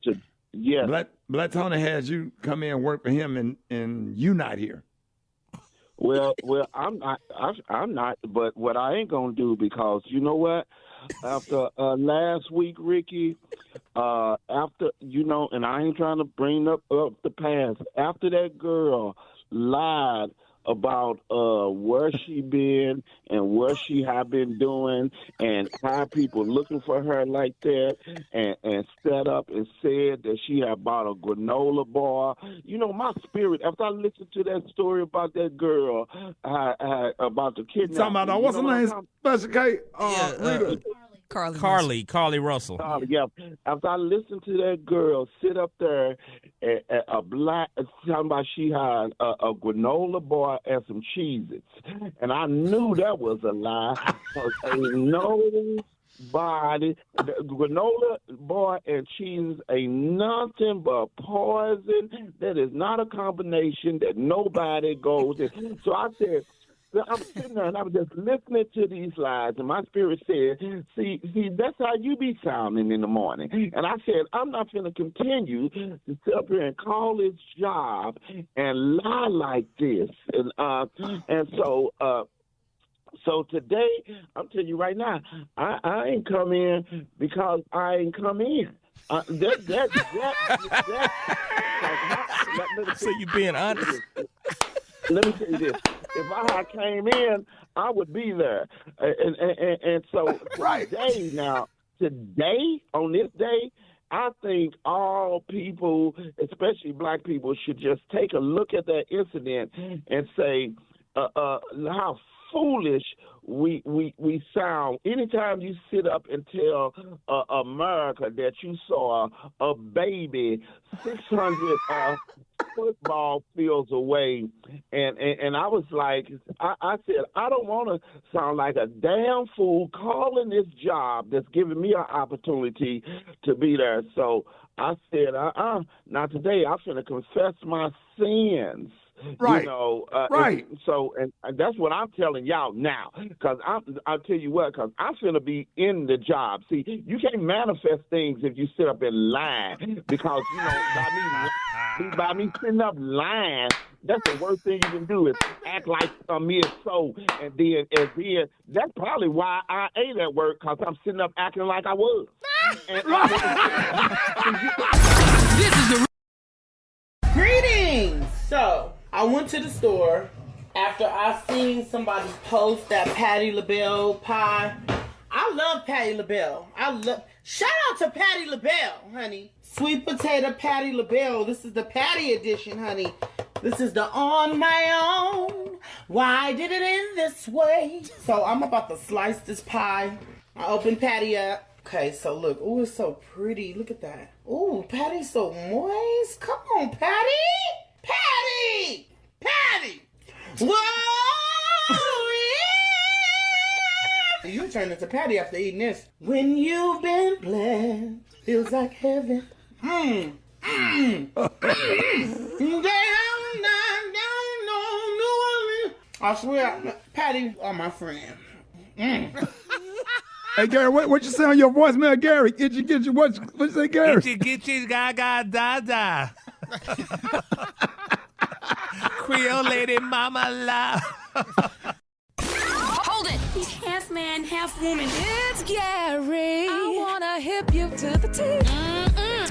yes. Black Tony has you come in and work for him, and you not here. Well, I'm not. But what I ain't gonna do, because you know what? After last week, Ricky, after and I ain't trying to bring up the past. After that girl lied about where she been and what she had been doing and how people looking for her like that, and set up and said that she had bought a granola bar. My spirit, after I listened to that story about that girl, about the kidnapping. Talking about what's her name? Special K. Rita. Carly Russell. Yeah. After I listened to that girl sit up there, talking about she had a granola bar and some Cheez-Its, and I knew that was a lie. Ain't nobody, the granola bar and Cheez-Its ain't nothing but poison. That is not a combination that nobody goes in. So I said, I'm sitting there and I was just listening to these lies, and my spirit said, see, that's how you be sounding in the morning. And I said, I'm not going to continue to sit up here and call this job and lie like this. And so today, I'm telling you right now, I ain't come in because I ain't come in. So you being honest? let me tell you this. If I had came in, I would be there. And so today, on this day, I think all people, especially black people, should just take a look at that incident and say how foolish we sound. Anytime you sit up and tell America that you saw a baby 600 football fields away, and I was like, I said, I don't want to sound like a damn fool calling this job that's giving me an opportunity to be there. So I said, not today. I'm going to confess my sins. Right. You know, right. And that's what I'm telling y'all now. Because I'll tell you what, because I'm going to be in the job. See, you can't manifest things if you sit up and lie. Because, you know, by me sitting up lying, that's the worst thing you can do is act like me is so. And then that's probably why I ain't at work, because I'm sitting up acting like I was. This is the Greetings. So I went to the store after I seen somebody post that Patti LaBelle pie. I love Patti LaBelle. Shout out to Patti LaBelle, honey. Sweet potato Patti LaBelle. This is the Patti edition, honey. This is the On My Own. Why did it end this way? So I'm about to slice this pie. I opened Patti up. Okay, so look. Oh, it's so pretty. Look at that. Oh, Patty's so moist. Come on, Patti. Patti! Patti! Whoa! Yeah! You turn into Patti after eating this. When you've been blessed, feels like heaven. I swear, Patti are my friend. Hey, Gary, what you say on your voicemail, Gary? Itchy, what you say, Gary? Itchy, gaga, da. Creole lady, mama, la. Hold it. He's half man, half woman. It's Gary. I wanna hip you to the T.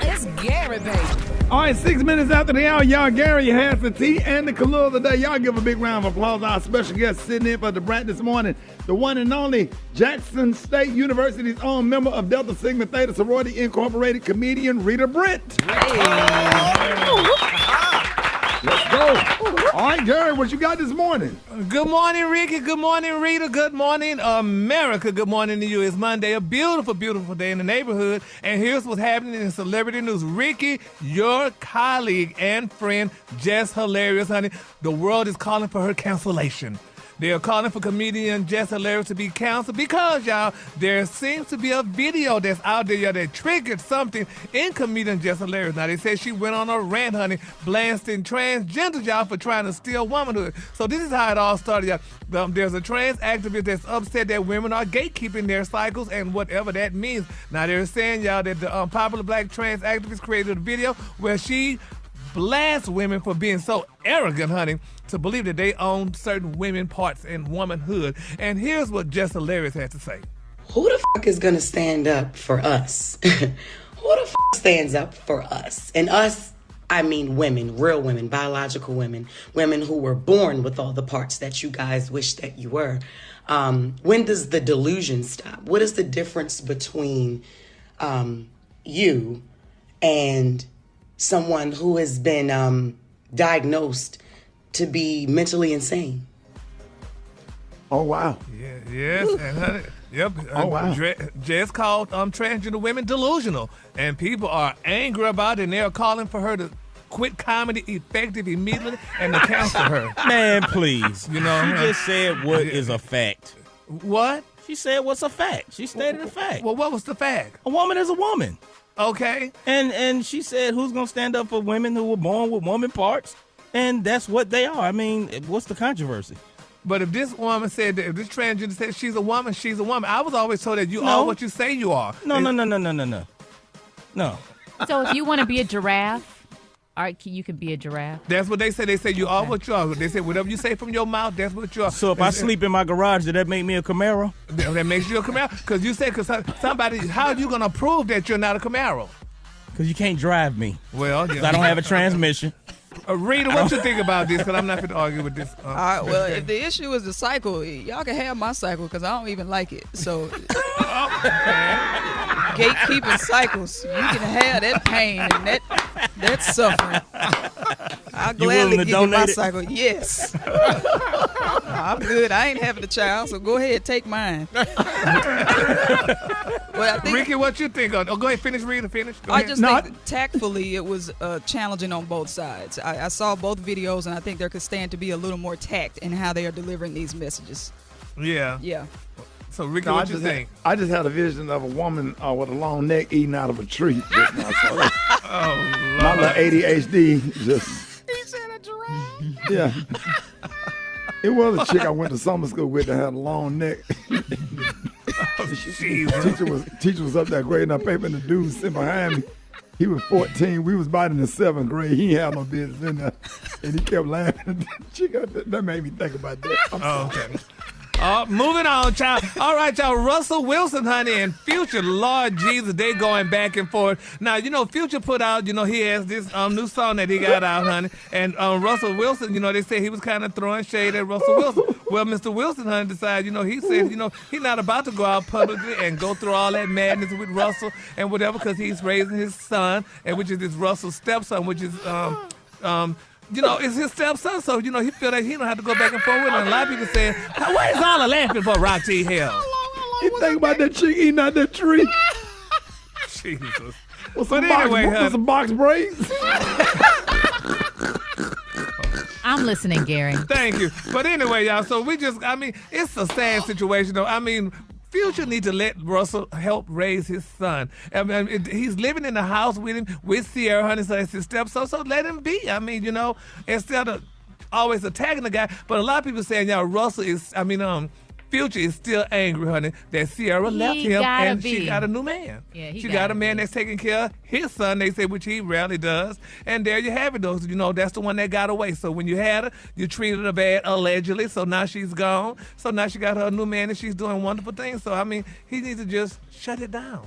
It's Gary, baby. All right, 6 minutes after the hour, y'all, Gary has the tea and the color of the day. Y'all give a big round of applause. Our special guest sitting in for the Brent this morning, the one and only Jackson State University's own member of Delta Sigma Theta Sorority Incorporated comedian Rita Brent. Let's go. All right, Gary, what you got this morning? Good morning, Ricky. Good morning, Rita. Good morning, America. Good morning to you. It's Monday, a beautiful, beautiful day in the neighborhood. And here's what's happening in celebrity news. Ricky, your colleague and friend, Jess Hilarious, honey, the world is calling for her cancellation. They are calling for comedian Jess Hilarious to be canceled because, y'all, there seems to be a video that's out there, y'all, that triggered something in comedian Jess Hilarious. Now, they say she went on a rant, honey, blasting transgenders, y'all, for trying to steal womanhood. So this is how it all started, y'all. There's a trans activist that's upset that women are gatekeeping their cycles and whatever that means. Now, they're saying, y'all, that the popular black trans activist created a video where she blasts women for being so arrogant, honey, to believe that they own certain women parts in womanhood. And here's what Jess Hilarious had to say. Who the fuck is gonna stand up for us? Who the fuck stands up for us? And us, I mean women, real women, biological women, women who were born with all the parts that you guys wish that you were. When does the delusion stop? What is the difference between you and someone who has been diagnosed to be mentally insane? Oh, wow. Yes, and honey, yep. Oh, wow. Jess called transgender women delusional, and people are angry about it, and they're calling for her to quit comedy effective immediately and to cancel her. Man, please. You know, she just said what is a fact. What? She said what's a fact. She stated a fact. Well, what was the fact? A woman is a woman. Okay. And she said, who's going to stand up for women who were born with woman parts? And that's what they are. I mean, what's the controversy? But if this woman said that, if this transgender said she's a woman, she's a woman. I was always told that you are what you say you are. No. So if you want to be a giraffe, all right, you can be a giraffe. That's what they say. They say you are what you are. They say whatever you say from your mouth, that's what you are. So if I sleep in my garage, does that make me a Camaro? That makes you a Camaro? Because you said, somebody, how are you going to prove that you're not a Camaro? Because you can't drive me. Well, I don't have a transmission. Rita, what you think about this? Because I'm not going to argue with this. All right, well, if the issue is the cycle, y'all can have my cycle because I don't even like it. So, gatekeeping cycles, you can have that pain and that suffering. I'll gladly give you my cycle. Yes. I'm good. I ain't having a child, so go ahead, take mine. Well, I think, Ricky, what you think? Oh, go ahead, finish, Rita, finish. I just think tactfully it was challenging on both sides. I saw both videos, and I think there could stand to be a little more tact in how they are delivering these messages. Yeah. Yeah. So, Ricky, what you think? I just had a vision of a woman with a long neck eating out of a tree. Oh, my little ADHD just. He said a giraffe. Yeah. It was a chick I went to summer school with that had a long neck. Teacher was up there grading our paper, and the dude sitting behind me. He was 14. We was about in the 7th grade. He had no business in there, and he kept laughing. That made me think about that. Okay. Moving on, child. All right, y'all. Russell Wilson, honey, and Future, Lord Jesus, they going back and forth. Now, Future put out, he has this new song that he got out, honey. And Russell Wilson, they say he was kind of throwing shade at Russell Wilson. Well, Mr. Wilson, honey, decided, he said, he's not about to go out publicly and go through all that madness with Russell and whatever, because he's raising his son, and which is his Russell's stepson, which is it's his stepson, so, he feel like he don't have to go back and forth with him. And a lot of people saying, what is all the laughing for, Roxy Hell? You think about that chick eating out that tree? Jesus. With some box braids? I'm listening, Gary. Thank you. But anyway, y'all, so it's a sad situation, though. Future needs to let Russell help raise his son. He's living in the house with him, with Sierra, honey, so that's his stepson. So let him be. Instead of always attacking the guy. But a lot of people saying, Russell is, Future is still angry, honey, that Sierra left him and she got a new man. Yeah, she got a man that's taking care of his son, they say, which he rarely does. And there you have it, though. That's the one that got away. So when you had her, you treated her bad, allegedly. So now she's gone. So now she got her new man and she's doing wonderful things. So, he needs to just shut it down.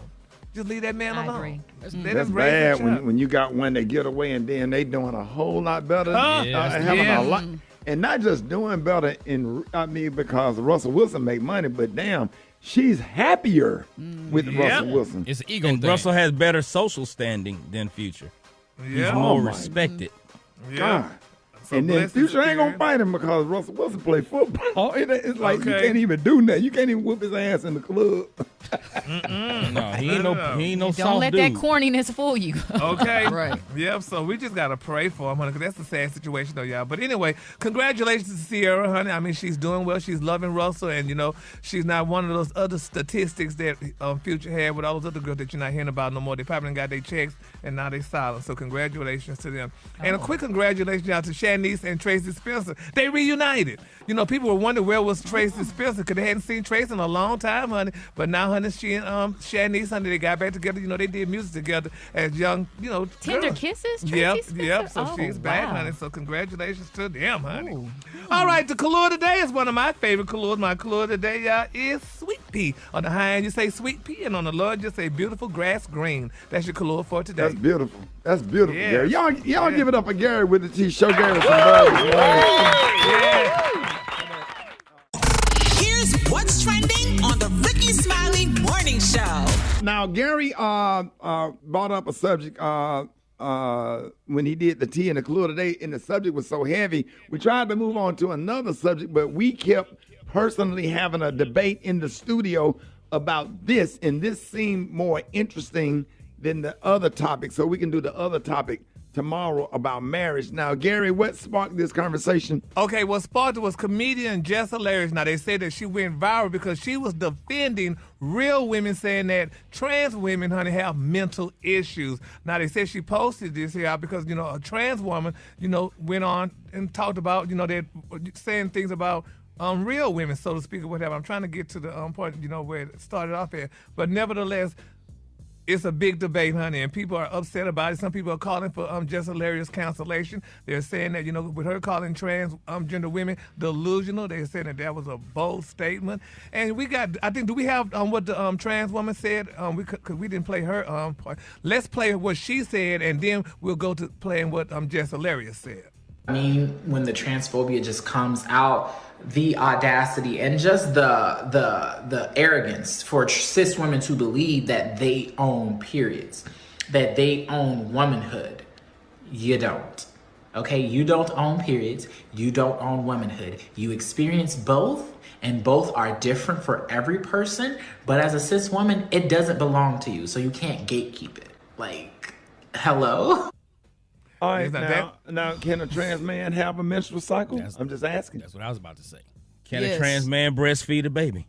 Just leave that man alone. I agree. That's bad when you got one that get away and then they doing a whole lot better. Having a lot. And not just doing better because Russell Wilson make money, but damn, she's happier with Russell Wilson. It's an ego and thing. Russell has better social standing than Future. Yeah. He's more respected. God. And then Future ain't gonna fight him because Russell Wilson play football. It's like you can't even do that. You can't even whoop his ass in the club. No, he ain't no soft dude. Don't let that corniness fool you. Okay. Right. Yep. So we just gotta pray for him, honey, because that's a sad situation, though, y'all. But anyway, congratulations to Sierra, honey. She's doing well. She's loving Russell, and she's not one of those other statistics that Future had with all those other girls that you're not hearing about no more. They probably got their checks and now they silent. So congratulations to them, and a quick congratulations out to Shanice and Tracy Spencer. They reunited. People were wondering where was Tracy Spencer because they hadn't seen Tracy in a long time, honey. But now, honey, she and Shanice, honey, they got back together. They did music together as young, Tender girls. Kisses, Tracy Spencer? Yep. So she's back, wow. honey. So congratulations to them, honey. Ooh. All right, the color today is one of my favorite colors. My color today, y'all, is sweet pea. On the high end, you say sweet pea, and on the low end, you say beautiful grass green. That's your color for today. That's beautiful. That's beautiful, Yeah. Gary. Y'all give it up for Gary with the T. Show Gary some love. Yeah. Here's what's trending on the Rickey Smiley Morning Show. Now, Gary brought up a subject when he did the tea and the clue today, and the subject was so heavy. We tried to move on to another subject, but we kept personally having a debate in the studio about this, and this seemed more interesting than the other topic, so we can do the other topic tomorrow about marriage. Now, Gary, what sparked this conversation? Okay, what sparked it was comedian Jess Hilarious. Now, they say that she went viral because she was defending real women, saying that trans women, honey, have mental issues. Now, they said she posted this here because, a trans woman, went on and talked about, they're saying things about real women, so to speak, or whatever. I'm trying to get to the point, where it started off at. But nevertheless, It's a big debate, honey, and people are upset about it. Some people are calling for Jess Hilarious cancellation. They're saying that, with her calling transgender women delusional, they're saying that was a bold statement. And do we have what the trans woman said? Because we didn't play her part. Let's play what she said, and then we'll go to playing what Jess Hilarious said. I mean, when the transphobia just comes out, the audacity and just the arrogance for cis women to believe that they own periods, that they own womanhood. You don't. Okay, you don't own periods. You don't own womanhood. You experience both, and both are different for every person. But as a cis woman, it doesn't belong to you, so you can't gatekeep it. Like, hello? All right, now, can a trans man have a menstrual cycle? I'm just asking. That's what I was about to say. Can a trans man breastfeed a baby?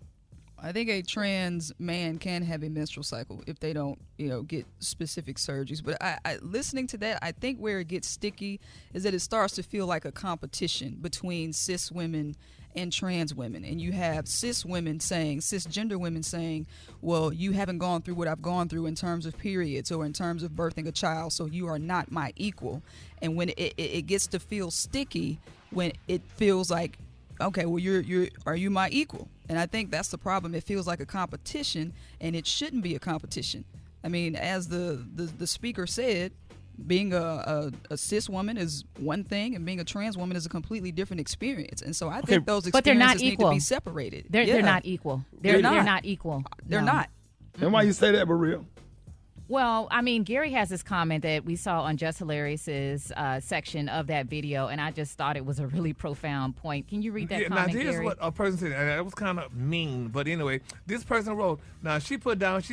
I think a trans man can have a menstrual cycle if they don't, get specific surgeries. But I listening to that, I think where it gets sticky is that it starts to feel like a competition between cis women and trans women. And you have cisgender women saying, well, you haven't gone through what I've gone through in terms of periods or in terms of birthing a child, so you are not my equal. And when it gets to feel sticky, when it feels like, okay, well, are you my equal? And I think that's the problem. It feels like a competition, and it shouldn't be a competition. I mean, as the speaker said, being a cis woman is one thing, and being a trans woman is a completely different experience. And so I think those experiences need to be separated. They're not equal. They're not equal. They're not. And why you say that, Maria? Well, I mean, Gary has this comment that we saw on Jess Hilarious's section of that video, and I just thought it was a really profound point. Can you read that comment, Now, here's Gary? what a person said, and that was kind of mean, but anyway, this person wrote, now she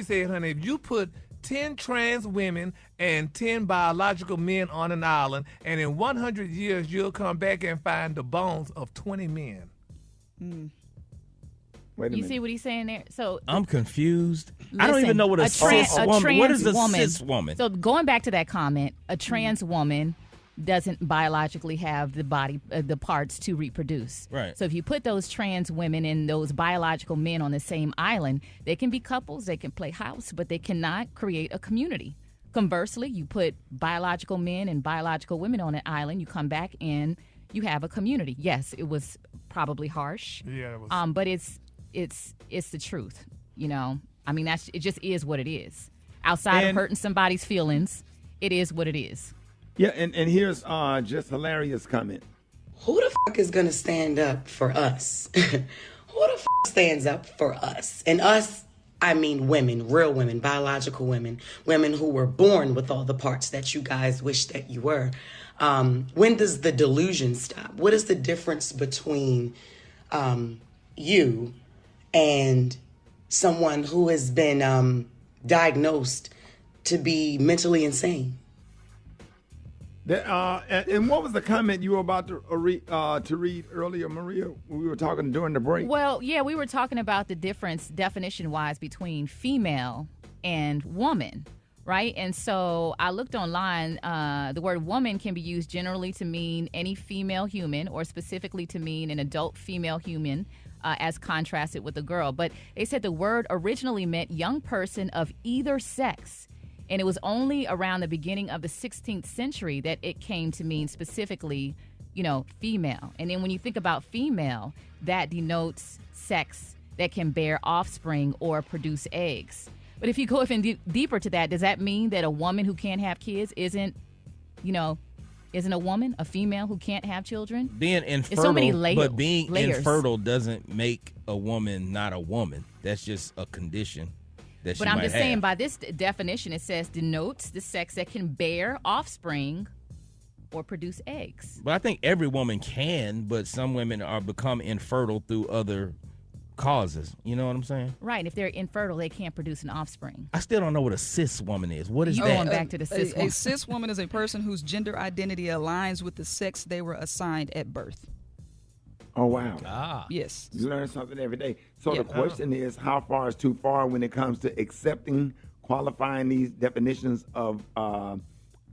said, honey, if you put 10 trans women and 10 biological men on an island, and in 100 years you'll come back and find the bones of 20 men. Wait a minute. You see what he's saying there? So I'm confused. I don't listen, even know what a cis woman. What is a cis woman? So going back to that comment, a trans woman doesn't biologically have the body, the parts to reproduce. Right. So if you put those trans women and those biological men on the same island, they can be couples, they can play house, but they cannot create a community. Conversely, you put biological men and biological women on an island, you come back and you have a community. Yes, it was probably harsh. Yeah, it was. But it's the truth. I mean, it just is what it is. Outside of hurting somebody's feelings, it is what it is. Yeah, and here's Jess Hilarious comment. Who the fuck is gonna stand up for us? Who the fuck stands up for us? And us, I mean women, real women, biological women, women who were born with all the parts that you guys wish that you were. When does the delusion stop? What is the difference between you and someone who has been diagnosed to be mentally insane? And what was the comment you were about to read earlier, Maria? We were talking during the break. Well, yeah, we were talking about the difference definition-wise between female and woman, right? And so I looked online. The word woman can be used generally to mean any female human or specifically to mean an adult female human as contrasted with a girl. But they said the word originally meant young person of either sex. And it was only around the beginning of the 16th century that it came to mean specifically, female. And then when you think about female, that denotes sex that can bear offspring or produce eggs. But if you go even deeper to that, does that mean that a woman who can't have kids isn't a woman, a female who can't have children? Being infertile, so many but being layers. infertile doesn't make a woman not a woman. That's just a condition. But I'm just saying, by this definition, it says denotes the sex that can bear offspring or produce eggs. But I think every woman can, but some women become infertile through other causes. You know what I'm saying? Right. If they're infertile, they can't produce an offspring. I still don't know what a cis woman is. What is that? Going back to the cis woman. A cis woman is a person whose gender identity aligns with the sex they were assigned at birth. Oh, wow. Yes. You learn something every day. So the question is, how far is too far when it comes to accepting, qualifying these definitions of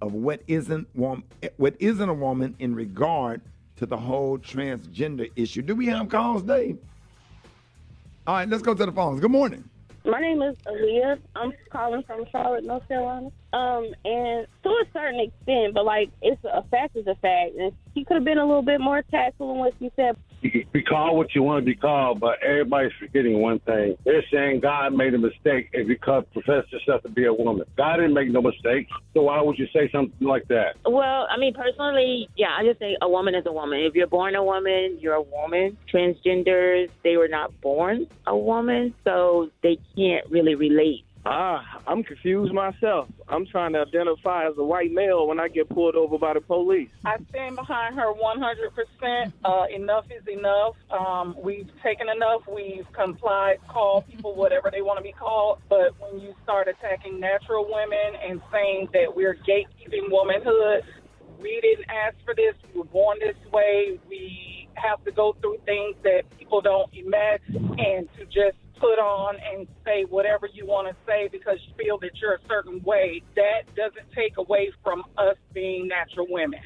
what isn't a woman in regard to the whole transgender issue? Do we have calls, Dave? All right, let's go to the phones. Good morning. My name is Aaliyah. I'm calling from Charlotte, North Carolina. And to a certain extent, but like it's a fact is a fact. And she could have been a little bit more tactful in what she said. You can be called what you want to be called, but everybody's forgetting one thing. They're saying God made a mistake and because professed herself to be a woman. God didn't make no mistakes, so why would you say something like that? Well, I mean, personally, yeah, I just say a woman is a woman. If you're born a woman, you're a woman. Transgenders, they were not born a woman, so they can't really relate. I'm confused myself. I'm trying to identify as a white male when I get pulled over by the police. I stand behind her 100%. Enough is enough. We've taken enough. We've complied, called people whatever they want to be called. But when you start attacking natural women and saying that we're gatekeeping womanhood, we didn't ask for this. We were born this way. We have to go through things that people don't imagine, and to just put on and say whatever you want to say because you feel that you're a certain way, that doesn't take away from us being natural women.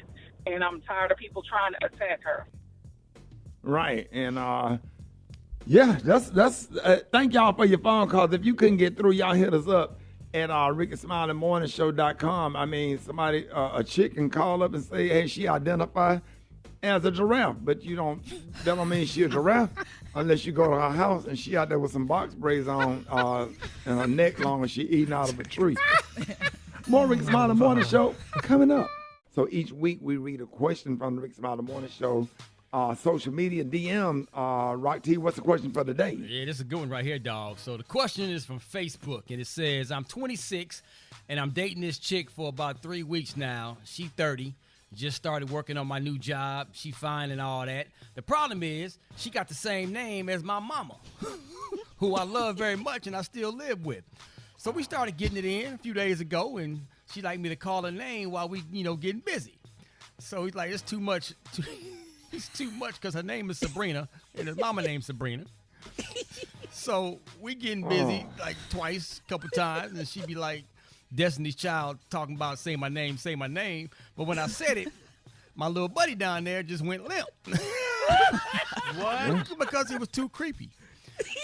And I'm tired of people trying to attack her. Right. And yeah, that's thank y'all for your phone calls. If you couldn't get through, y'all hit us up at RickeySmileyMorningShow.com. I mean, somebody, a chick can call up and say, hey, she identified as a giraffe, but that don't mean she a giraffe unless you go to her house and she out there with some box braids on and her neck long and she eating out of a tree. More Rickey Smiley Morning Show coming up. So each week we read a question from the Rickey Smiley Morning Show. Social media DM. Rock T, what's the question for today? Yeah, this is a good one right here, dog. So the question is from Facebook, and it says, I'm 26, and I'm dating this chick for about 3 weeks now. She 30. Just started working on my new job. She fine and all that. The problem is she got the same name as my mama, who I love very much and I still live with. So we started getting it in a few days ago, and she liked me to call her name while we, getting busy. So he's like, it's too much. It's too much because her name is Sabrina and his mama name's Sabrina. So we getting busy like twice, couple times, and she be like, Destiny's Child talking about say my name. But when I said it, my little buddy down there just went limp. What? Because it was too creepy.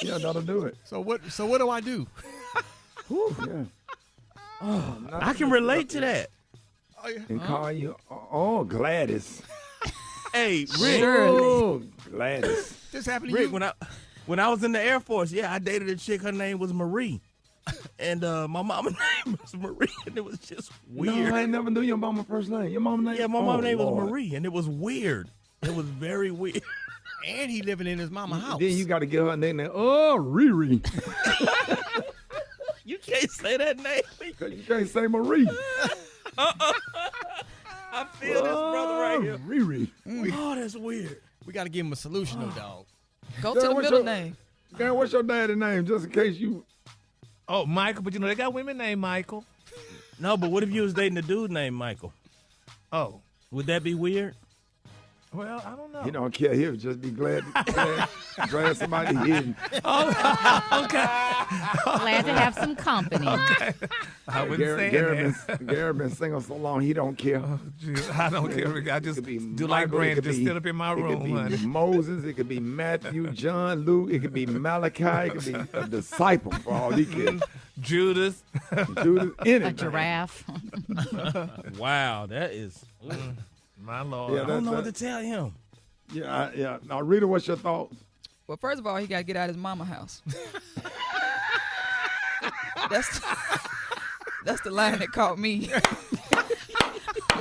Yeah, that'll do it. So what do I do? Yeah. I can relate to that. And call you, Gladys. Hey, Rick. Oh, Gladys. This happened to Rick, you? when I was in the Air Force, yeah, I dated a chick. Her name was Marie. And my mama's name was Marie, and it was just weird. No, I ain't never knew your mama's first name. Your mama's name? Yeah, my mama's name was Lord. Marie, and it was weird. It was very weird. And he living in his mama's house. Then you got to give her a name. Riri. You can't say that name. You can't say Marie. I feel this brother right here. Riri. Oh, that's weird. We got to give him a solution, though, dog. Go to the middle name. Gary, what's your daddy's name, just in case you... Oh, Michael, but they got women named Michael. No, but what if you was dating a dude named Michael? Oh. Would that be weird? Well, I don't know. He don't care. He'll just be glad somebody hidden. Oh, okay. Glad to have some company. Okay. I wouldn't say that. Gary been single so long, he don't care. Oh, I don't care. I just do Michael, like Brandon. Just sit up in my room, It could be honey. Moses. It could be Matthew, John, Luke. It could be Malachi. It could be a disciple for all he cares. Judas. Anything. A giraffe. Wow, that is... My Lord. Yeah, I don't know what to tell him. Yeah. Now, Rita, what's your thoughts? Well, first of all, he got to get out of his mama's house. That's the line that caught me.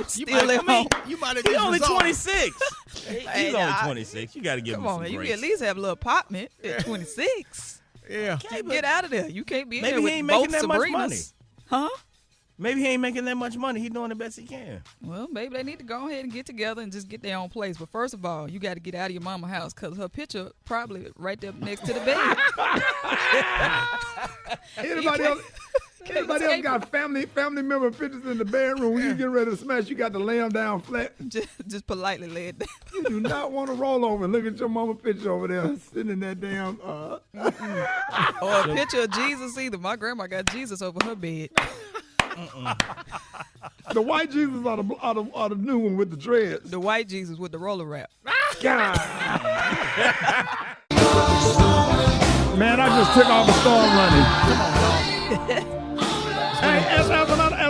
Still at home. You might have He's just only resolved. 26. He's only 26. You got to give him Come on, some man. You grace. can at least have a little apartment at 26. Yeah. Get out of there. You can't be in there Maybe with he ain't both making that much Sabrinas. money. Huh? Maybe he ain't making that much money. He's doing the best he can. Well, maybe they need to go ahead and get together and just get their own place. But first of all, you got to get out of your mama's house because her picture probably right there next to the bed. Anybody else got family member pictures in the bedroom when you get ready to smash? You got to lay them down flat. Just politely lay it down. You do not want to roll over and look at your mama picture over there sitting in that damn. Or a picture of Jesus either. My grandma got Jesus over her bed. The white Jesus are the new one with the dreads. The white Jesus with the roller wrap. God. Man, I just took off a storm running. Hey, as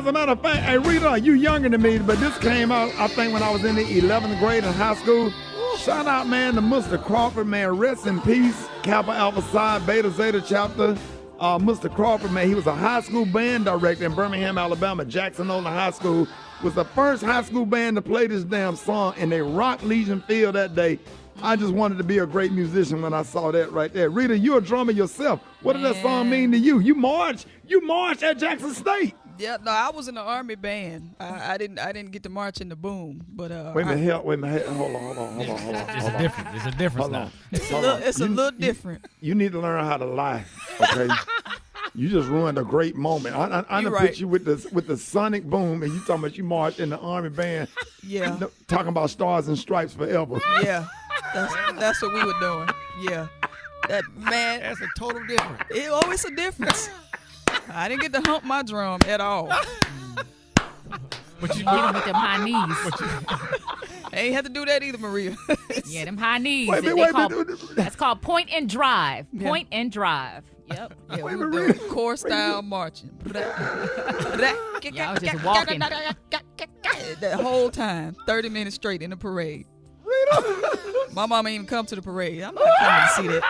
a matter of fact, hey, Rita, you younger than me, but this came out, I think, when I was in the 11th grade in high school. Shout out, man, to Mr. Crawford, man. Rest in peace. Kappa Alpha Psi, Beta Zeta chapter. Mr. Crawford, man, he was a high school band director in Birmingham, Alabama. Jackson Nolan High School was the first high school band to play this damn song, and they rocked Legion Field that day. I just wanted to be a great musician when I saw that right there. Rita, you're a drummer yourself. What did that song mean to you? You marched at Jackson State. Yeah, no, I was in the Army band. I didn't get to march in the boom, but Wait a minute, hold on. It's a difference now. It's a little different. You need to learn how to lie, okay? You just ruined a great moment. I done right. put you with the sonic boom, and you talking about you marched in the Army band. Yeah. Talking about stars and stripes forever. Yeah, that's what we were doing. Yeah, that man. That's a total difference. It's a difference. I didn't get to hump my drum at all. But you get him with them high knees. I ain't had to do that either, Maria. Yeah, them high knees. Wait a minute. That's called point and drive. Point and drive. Yep. Yeah, we were doing core style marching. Yeah, I was just walking. That whole time, 30 minutes straight in the parade. My mama ain't even come to the parade. I'm not coming to see that.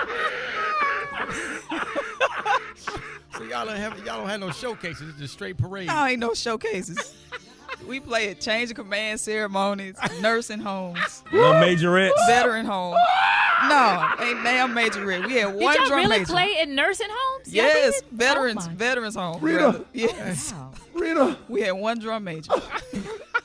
So y'all don't have no showcases. It's just straight parade. No, ain't no showcases. We play at change of command ceremonies, nursing homes, No majorettes. veteran homes. No, ain't damn majorette. We had one Did y'all drum really major. play in nursing homes? Y'all Yes, did? veterans homes. Rita. rather. Yes. Wow. Rita, We had one drum major.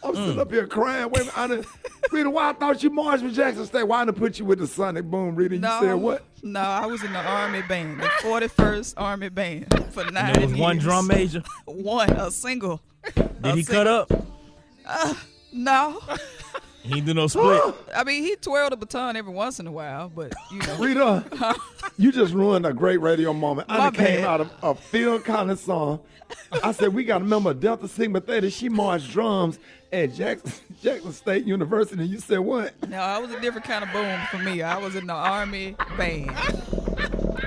I'm sitting up here crying. Wait a minute. Rita, why I thought you marched with Jackson State? Why didn't I put you with the sonic boom, Rita? You said what? No, I was in the Army band, the 41st Army band for 9 There was years. one drum major. A single. Did he cut up? No. He didn't do no split. I mean, he twirled a baton every once in a while, but, you know. Rita, you just ruined a great radio moment. I done came out of a Phil Collins song. I said, we got to remember Delta Sigma Theta. She marched drums at Jackson State University. You said what? No, I was a different kind of boom for me. I was in the Army band.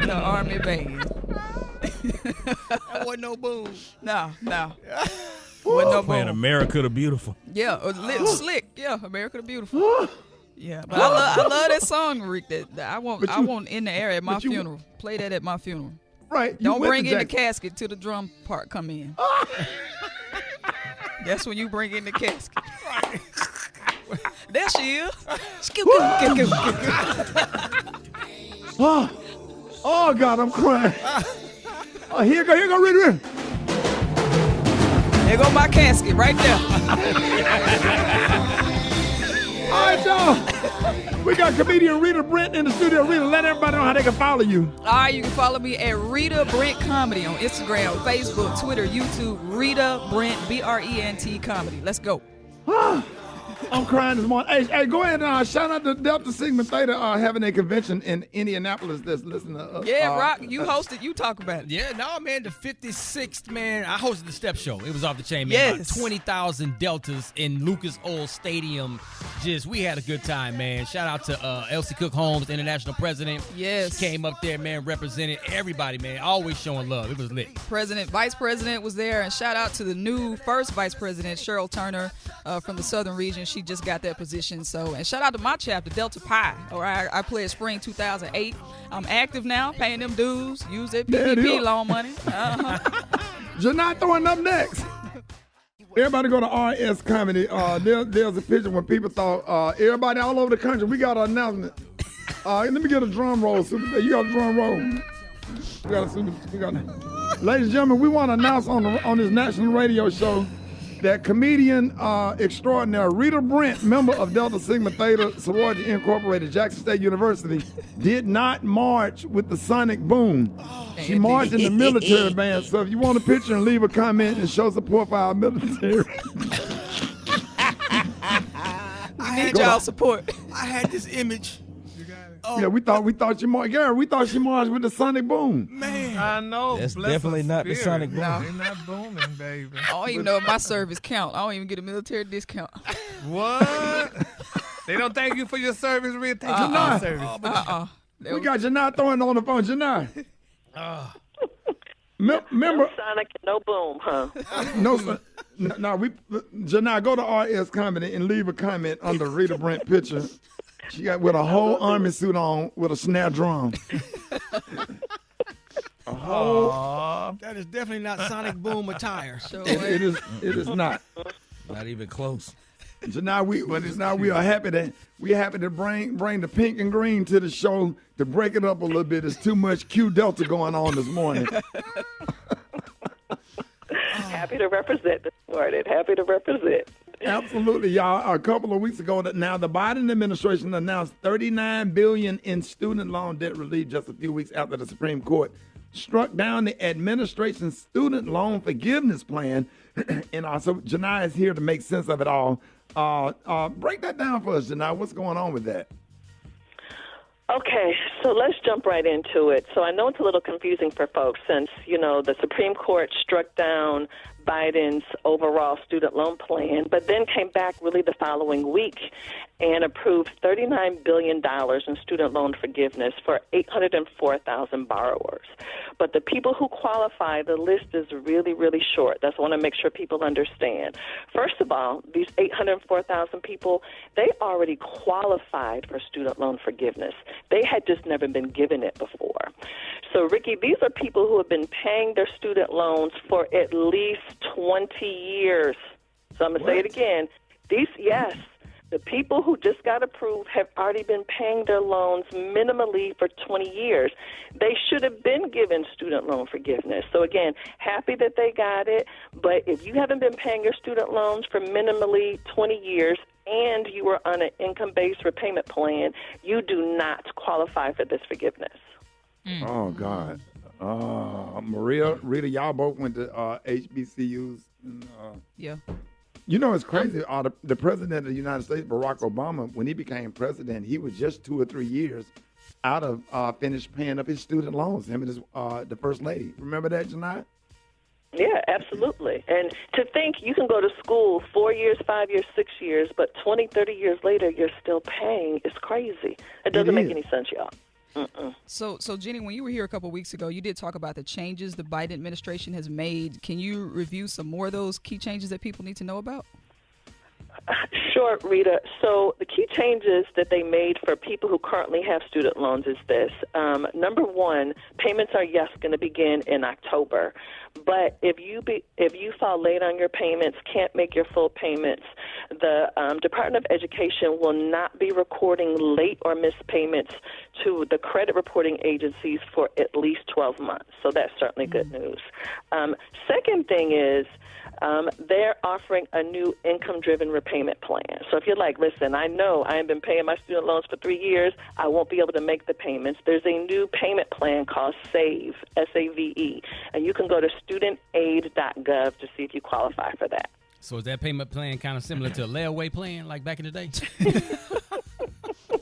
The Army band. That wasn't no boom. No. Wasn't no Playing boom. America the Beautiful. Yeah, slick. Yeah, America the Beautiful. Yeah, but I love that song, Rick. That I want in the air at my funeral. Play that at my funeral. Right. Don't bring in the casket till the drum part come in. That's when you bring in the casket. There she is. Oh, God, I'm crying. Oh, here you go, Rita. There go my casket right there. All right, y'all. We got comedian Rita Brent in the studio. Rita, let everybody know how they can follow you. All right, you can follow me at Rita Brent Comedy on Instagram, Facebook, Twitter, YouTube. Rita Brent, Brent Comedy. Let's go. I'm crying this morning. Hey, go ahead and shout out to Delta Sigma Theta having a convention in Indianapolis that's listening to us. Yeah, Rock, you hosted. You talk about it. Yeah, no, man, the 56th, man. I hosted the Step Show. It was off the chain, man. Yes. About 20,000 Deltas in Lucas Oil Stadium. We had a good time, man. Shout out to Elsie Cook Holmes, international president. Yes. She came up there, man, represented everybody, man. Always showing love. It was lit. Vice President was there, and shout out to the new first Vice President, Cheryl Turner, from the Southern region. She just got that position. And shout out to my chapter, Delta Pi. I pledged spring 2008. I'm active now, paying them dues. Use that PPP loan money. Janai throwing up next. Everybody go to RS Comedy. There's a picture when people thought everybody all over the country. We got an announcement. Let me get a drum roll. You got a drum roll. Ladies and gentlemen, we want to announce on this national radio show that comedian extraordinaire Rita Brent, member of Delta Sigma Theta Sorority Incorporated, Jackson State University, did not march with the sonic boom. She marched in the military band. So if you want a picture and leave a comment and show support for our military. I need y'all support. I had this image. Yeah, we thought she marched. Gary, we thought she marched with the sonic boom. Man, I know. That's Bless definitely her not the spirit. sonic boom. No, they're not booming, baby. I don't even know if my service count. I don't even get a military discount. What? They don't thank you for your service, Rita. Thank you for your service. We got Janai throwing on the phone. Janai, Remember? No Sonic, no Boom, huh? No, Janai, go to RS Comedy and leave a comment under Rita Brent picture. She got with a whole army suit on with a snare drum. That is definitely not Sonic Boom attire. It is not. Not even close. So now we are happy to bring the pink and green to the show to break it up a little bit. There's too much Q Delta going on this morning. Happy to represent this morning. Happy to represent. Absolutely, y'all. A couple of weeks ago, now the Biden administration announced $39 billion in student loan debt relief just a few weeks after the Supreme Court struck down the administration's student loan forgiveness plan. And so Janai is here to make sense of it all. Break that down for us, Janai. What's going on with that? Okay, so let's jump right into it. So I know it's a little confusing for folks since, the Supreme Court struck down Biden's overall student loan plan, but then came back really the following week and approved $39 billion in student loan forgiveness for 804,000 borrowers. But the people who qualify, the list is really, really short. That's what I want to make sure people understand. First of all, these 804,000 people, they already qualified for student loan forgiveness. They had just never been given it before. So, Ricky, these are people who have been paying their student loans for at least 20 years. So I'm going to say it again. The people who just got approved have already been paying their loans minimally for 20 years. They should have been given student loan forgiveness. So, again, happy that they got it. But if you haven't been paying your student loans for minimally 20 years and you were on an income-based repayment plan, you do not qualify for this forgiveness. Oh, God. Maria, Rita, y'all both went to HBCUs. Yeah. It's crazy. The president of the United States, Barack Obama, when he became president, he was just 2 or 3 years out of finished paying up his student loans, him and his the first lady. Remember that, Janai? Yeah, absolutely. And to think you can go to school 4 years, 5 years, 6 years, but 20, 30 years later, you're still paying is crazy. It doesn't make any sense, y'all. So Jenny, when you were here a couple of weeks ago, you did talk about the changes the Biden administration has made. Can you review some more of those key changes that people need to know about? Sure, Rita. So the key changes that they made for people who currently have student loans is this. Number one, payments are, going to begin in October. But if you fall late on your payments, can't make your full payments, the Department of Education will not be recording late or missed payments to the credit reporting agencies for at least 12 months. So that's certainly good news. Second thing is, they're offering a new income-driven repayment plan. So if you're like, listen, I know I have been paying my student loans for 3 years, I won't be able to make the payments. There's a new payment plan called SAVE, S-A-V-E, and you can go to studentaid.gov to see if you qualify for that. So is that payment plan kind of similar to a layaway plan like back in the day?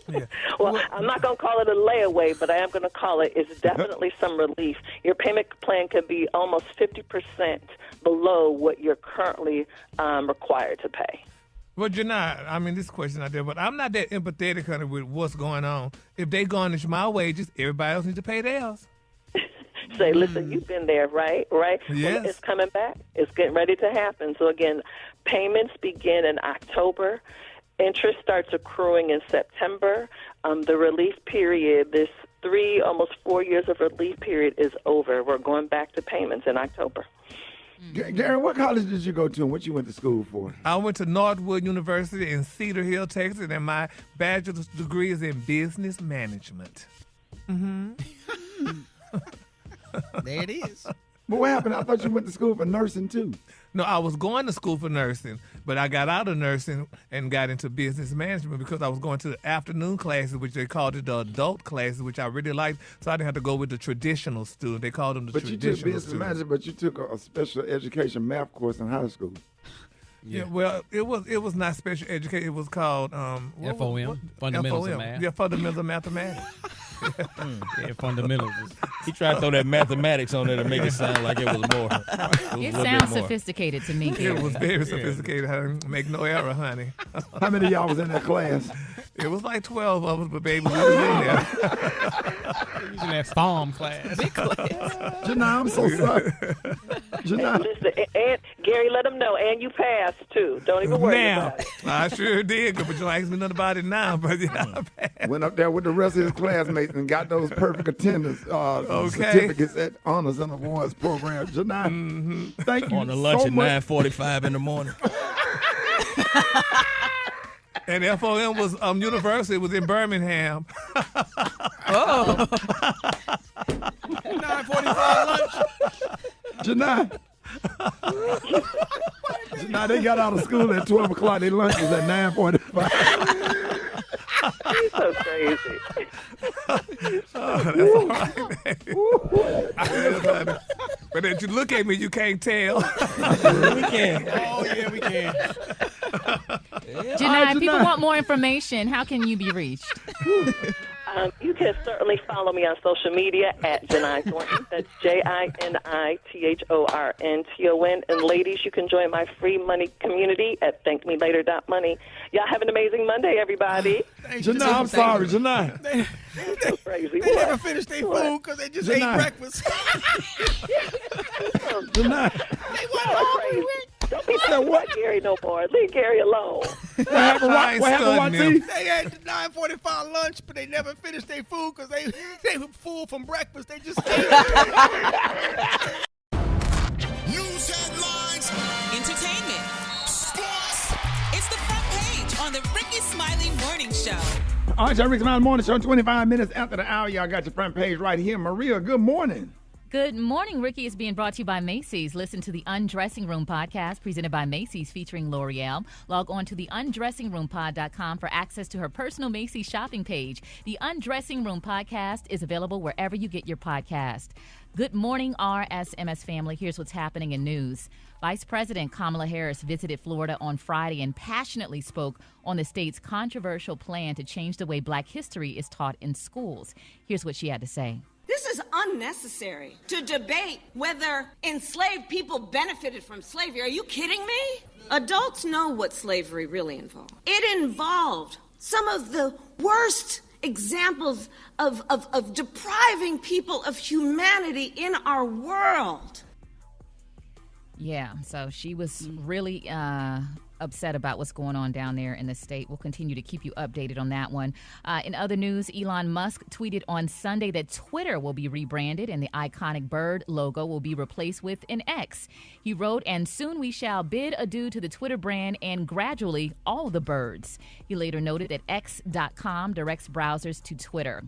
Yeah. Well, I'm not going to call it a layaway, but I am going to call it's definitely some relief. Your payment plan could be almost 50% below what you're currently required to pay. Well, Janai, this question out there, but I'm not that empathetic with what's going on. If they garnish my wages, everybody else needs to pay theirs. Say, listen, you've been there, right? Yes. Well, it's coming back. It's getting ready to happen. So, again, payments begin in October. Interest starts accruing in September. The relief period, this 3, almost 4 years of relief period is over. We're going back to payments in October. Gary, what college did you go to and what you went to school for? I went to Northwood University in Cedar Hill, Texas, and my bachelor's degree is in business management. Mm-hmm. There it is. But what happened? I thought you went to school for nursing, too. No, I was going to school for nursing, but I got out of nursing and got into business management because I was going to the afternoon classes, which they called it the adult classes, which I really liked, so I didn't have to go with the traditional student. They called them the traditional student. But you took business management, but you took a special education math course in high school. Yeah, well, it was not special education. It was called FOM, Fundamentals of Math. Yeah, Fundamentals of Mathematics. Yeah, fundamentals. He tried to throw that mathematics on there to make it sound like it was more. It sounds sophisticated to me. It was very sophisticated. Honey. Make no error, honey. How many of y'all was in that class? It was like 12 of us, but baby, we was in there. Using that farm class. Janai, I'm so sorry. Janai. Listen, and Gary, let them know. And you passed, too. Don't even worry about it. I sure did, but you don't ask me nothing about it now. But yeah, Went up there with the rest of his classmates and got those perfect attendance certificates at Honors and Awards program. Janai, thank you On the lunch so at much. 9:45 in the morning. And FOM was university was in Birmingham. 9:45 lunch. Janai. Janai, they got out of school at 12 o'clock. Their lunch was at 9:45. You're so crazy. That's all right, man. But if you look at me, you can't tell. We can. Oh, yeah, we can. Janai, if people want more information, how can you be reached? You can certainly follow me on social media at Janai Thornton. That's JINITHORNTON. And ladies, you can join my free money community at thankmelater.money. Y'all have an amazing Monday, everybody. Janai, I'm sorry, Janai. So crazy. They never finished their food because they just ate breakfast. Janai. They went hungry. Don't be talking about Gary no more. Leave Gary alone. What happened, Watson? They had 9:45 lunch, but they never finished their food because they were full from breakfast. They just ate. News headlines. Entertainment. Sports. It's the front page on the Rickey Smiley Morning Show. All right, y'all, Rickey Smiley Morning Show, 25 minutes after the hour. Y'all got your front page right here. Maria, good morning. Good morning, Ricky is being brought to you by Macy's. Listen to the Undressing Room podcast presented by Macy's featuring L'Oreal. Log on to the undressingroompod.com for access to her personal Macy's shopping page. The Undressing Room podcast is available wherever you get your podcast. Good morning, RSMS family. Here's what's happening in news. Vice President Kamala Harris visited Florida on Friday and passionately spoke on the state's controversial plan to change the way Black history is taught in schools. Here's what she had to say. This is unnecessary to debate whether enslaved people benefited from slavery. Are you kidding me? Adults know what slavery really involved. It involved some of the worst examples of depriving people of humanity in our world. Yeah, so she was really upset about what's going on down there in the state. We'll continue to keep you updated on that one. In other news, Elon Musk tweeted on Sunday that Twitter will be rebranded and the iconic bird logo will be replaced with an X. He wrote, "And soon we shall bid adieu to the Twitter brand and gradually all the birds." He later noted that X.com directs browsers to Twitter.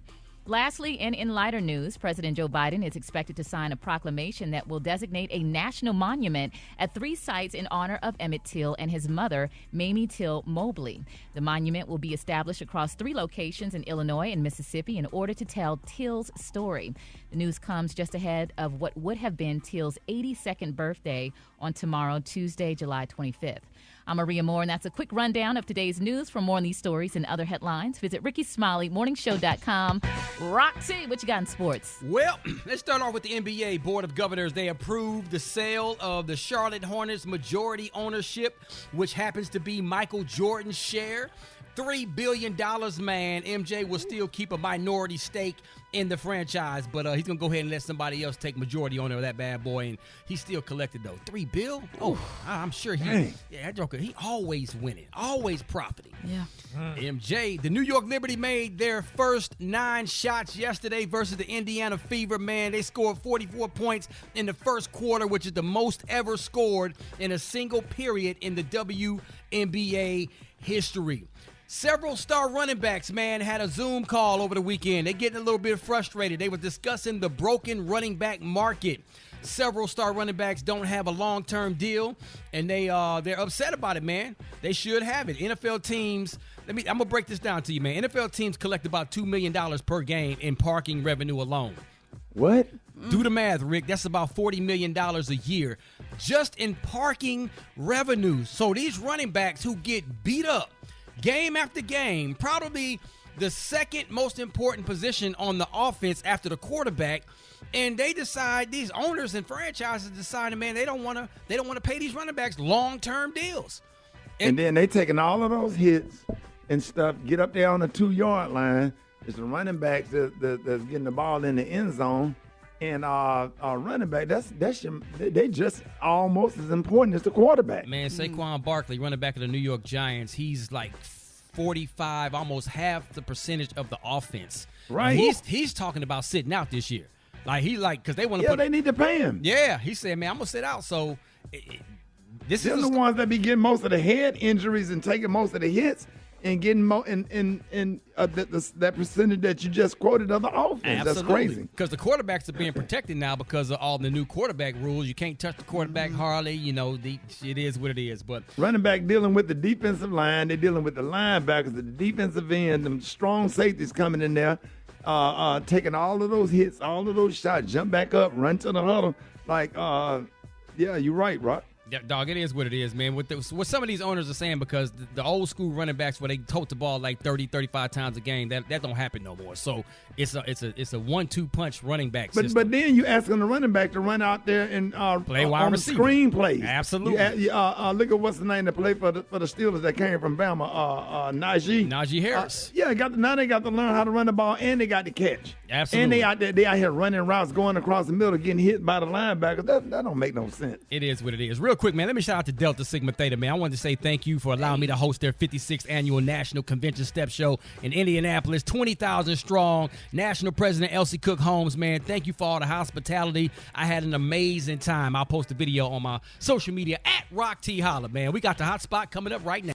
Lastly, and in lighter news, President Joe Biden is expected to sign a proclamation that will designate a national monument at 3 sites in honor of Emmett Till and his mother, Mamie Till Mobley. The monument will be established across 3 locations in Illinois and Mississippi in order to tell Till's story. The news comes just ahead of what would have been Till's 82nd birthday on tomorrow, Tuesday, July 25th. I'm Maria Moore, and that's a quick rundown of today's news. For more on these stories and other headlines, visit RickeySmileyMorningShow.com. Roxy, what you got in sports? Well, let's start off with the NBA Board of Governors. They approved the sale of the Charlotte Hornets' majority ownership, which happens to be Michael Jordan's share. $3 billion, man. MJ will still keep a minority stake in the franchise, but he's going to go ahead and let somebody else take majority owner of that bad boy, and he still collected, though. $3 billion? Oh, I'm sure that joker, he always winning, always profiting. Yeah. MJ, the New York Liberty made their first 9 shots yesterday versus the Indiana Fever, man. They scored 44 points in the first quarter, which is the most ever scored in a single period in the WNBA history. Several star running backs, man, had a Zoom call over the weekend. They're getting a little bit frustrated. They were discussing the broken running back market. Several star running backs don't have a long-term deal, and they're upset about it, man. They should have it. NFL teams, I'm going to break this down to you, man. NFL teams collect about $2 million per game in parking revenue alone. What? Do the math, Rick. That's about $40 million a year just in parking revenues. So these running backs who get beat up game after game, probably the second most important position on the offense after the quarterback, and they decide, these owners and franchises decided, man, they don't want to pay these running backs long-term deals. And then they taking all of those hits and stuff get up there on the 2-yard line. It's the running backs that's getting the ball in the end zone. And running back, they just almost as important as the quarterback. Man, Saquon Barkley, running back of the New York Giants, he's like 45, almost half the percentage of the offense. Right. He's talking about sitting out this year. Because they want to they need to pay him. Yeah, he said, man, I'm going to sit out. So this They're is the ones that be getting most of the head injuries and taking most of the hits and getting that percentage that you just quoted of the offense. Absolutely. That's crazy. Because the quarterbacks are being protected now because of all the new quarterback rules. You can't touch the quarterback hardly. It is what it is. But running back dealing with the defensive line. They're dealing with the linebackers, the defensive end, them strong safeties coming in there, taking all of those hits, all of those shots, jump back up, run to the huddle. Yeah, you're right, Rock. Yeah, dog, it is what it is, man. What some of these owners are saying, because the old school running backs where they tote the ball like 30, 35 times a game, that don't happen no more. So it's a 1-2 punch running back system. But then you asking the running back to run out there and play wide on the receiver. screen plays. Absolutely. Look at what's the name that played for the Steelers that came from Bama, Najee Harris. Now they got to learn how to run the ball and they got to catch. Absolutely. And they out here running routes, going across the middle, getting hit by the linebacker. That don't make no sense. It is what it is. Real quick, man, let me shout out to Delta Sigma Theta, man. I wanted to say thank you for allowing me to host their 56th annual National Convention Step Show in Indianapolis, 20,000 strong. National President Elsie Cook Holmes, man, thank you for all the hospitality. I had an amazing time. I'll post a video on my social media at Rock T Holla, man. We got the hot spot coming up right now.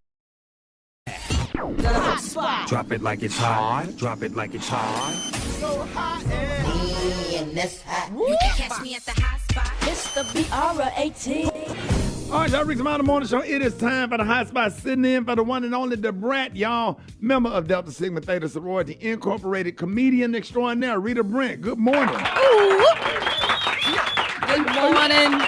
The hot spot. Drop it like it's hot. Drop it like it's hot. So hot and this hot. You can catch me at the hot spot. It's the BR18. All right, y'all, Rickey Smiley Morning Show. It is time for the hot spot, sitting in for the one and only Rita Brent, y'all. Member of Delta Sigma Theta Sorority Incorporated, comedian extraordinaire, Rita Brent. Good morning. Good morning.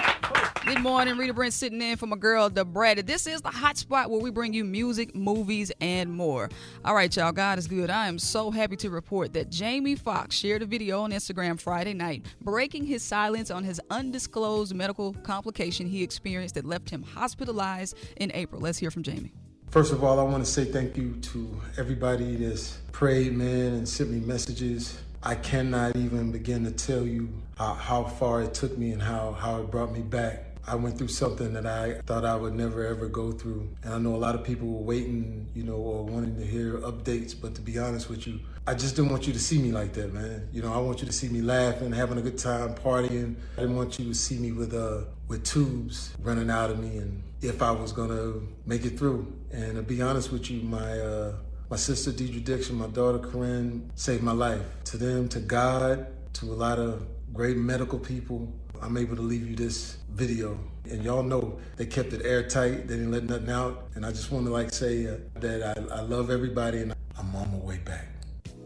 Good morning, Rita Brent sitting in for my girl, Da Brat. This is the hot spot where we bring you music, movies, and more. All right, y'all, God is good. I am so happy to report that Jamie Foxx shared a video on Instagram Friday night, breaking his silence on his undisclosed medical complication he experienced that left him hospitalized in April. Let's hear from Jamie. First of all, I want to say thank you to everybody that's prayed, man, and sent me messages. I cannot even begin to tell you how far it took me and how it brought me back. I went through something that I thought I would never ever go through. And I know a lot of people were waiting, or wanting to hear updates, but to be honest with you, I just didn't want you to see me like that, man. I want you to see me laughing, having a good time, partying. I didn't want you to see me with tubes running out of me and if I was gonna make it through. And to be honest with you, my sister Deidre Dixon, my daughter Corinne saved my life. To them, to God, to a lot of great medical people, I'm able to leave you this video. And y'all know they kept it airtight. They didn't let nothing out. And I just want to say that I love everybody and I'm on my way back.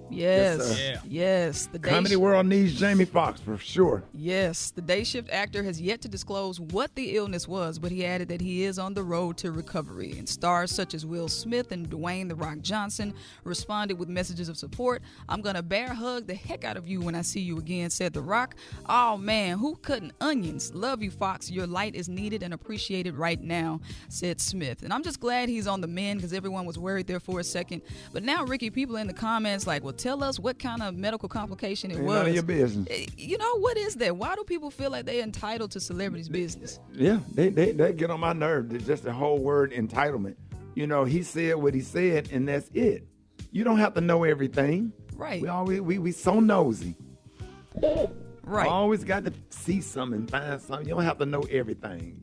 Yes. The Comedy world needs Jamie Foxx for sure. Yes, the day shift actor has yet to disclose what the illness was, but he added that he is on the road to recovery. And stars such as Will Smith and Dwayne "The Rock" Johnson responded with messages of support. "I'm gonna bear hug the heck out of you when I see you again," said The Rock. "Oh man, who cutting onions? Love you, Fox. Your light is needed and appreciated right now," said Smith. And I'm just glad he's on the mend because everyone was worried there for a second. But now, Ricky, people in the comments well, tell us what kind of medical complication it was. None of your business. What is that? Why do people feel like they're entitled to celebrities' business? Yeah, they get on my nerve. It's just the whole word entitlement. He said what he said, and that's it. You don't have to know everything. Right. We so nosy. Right. Always got to see something, find something. You don't have to know everything.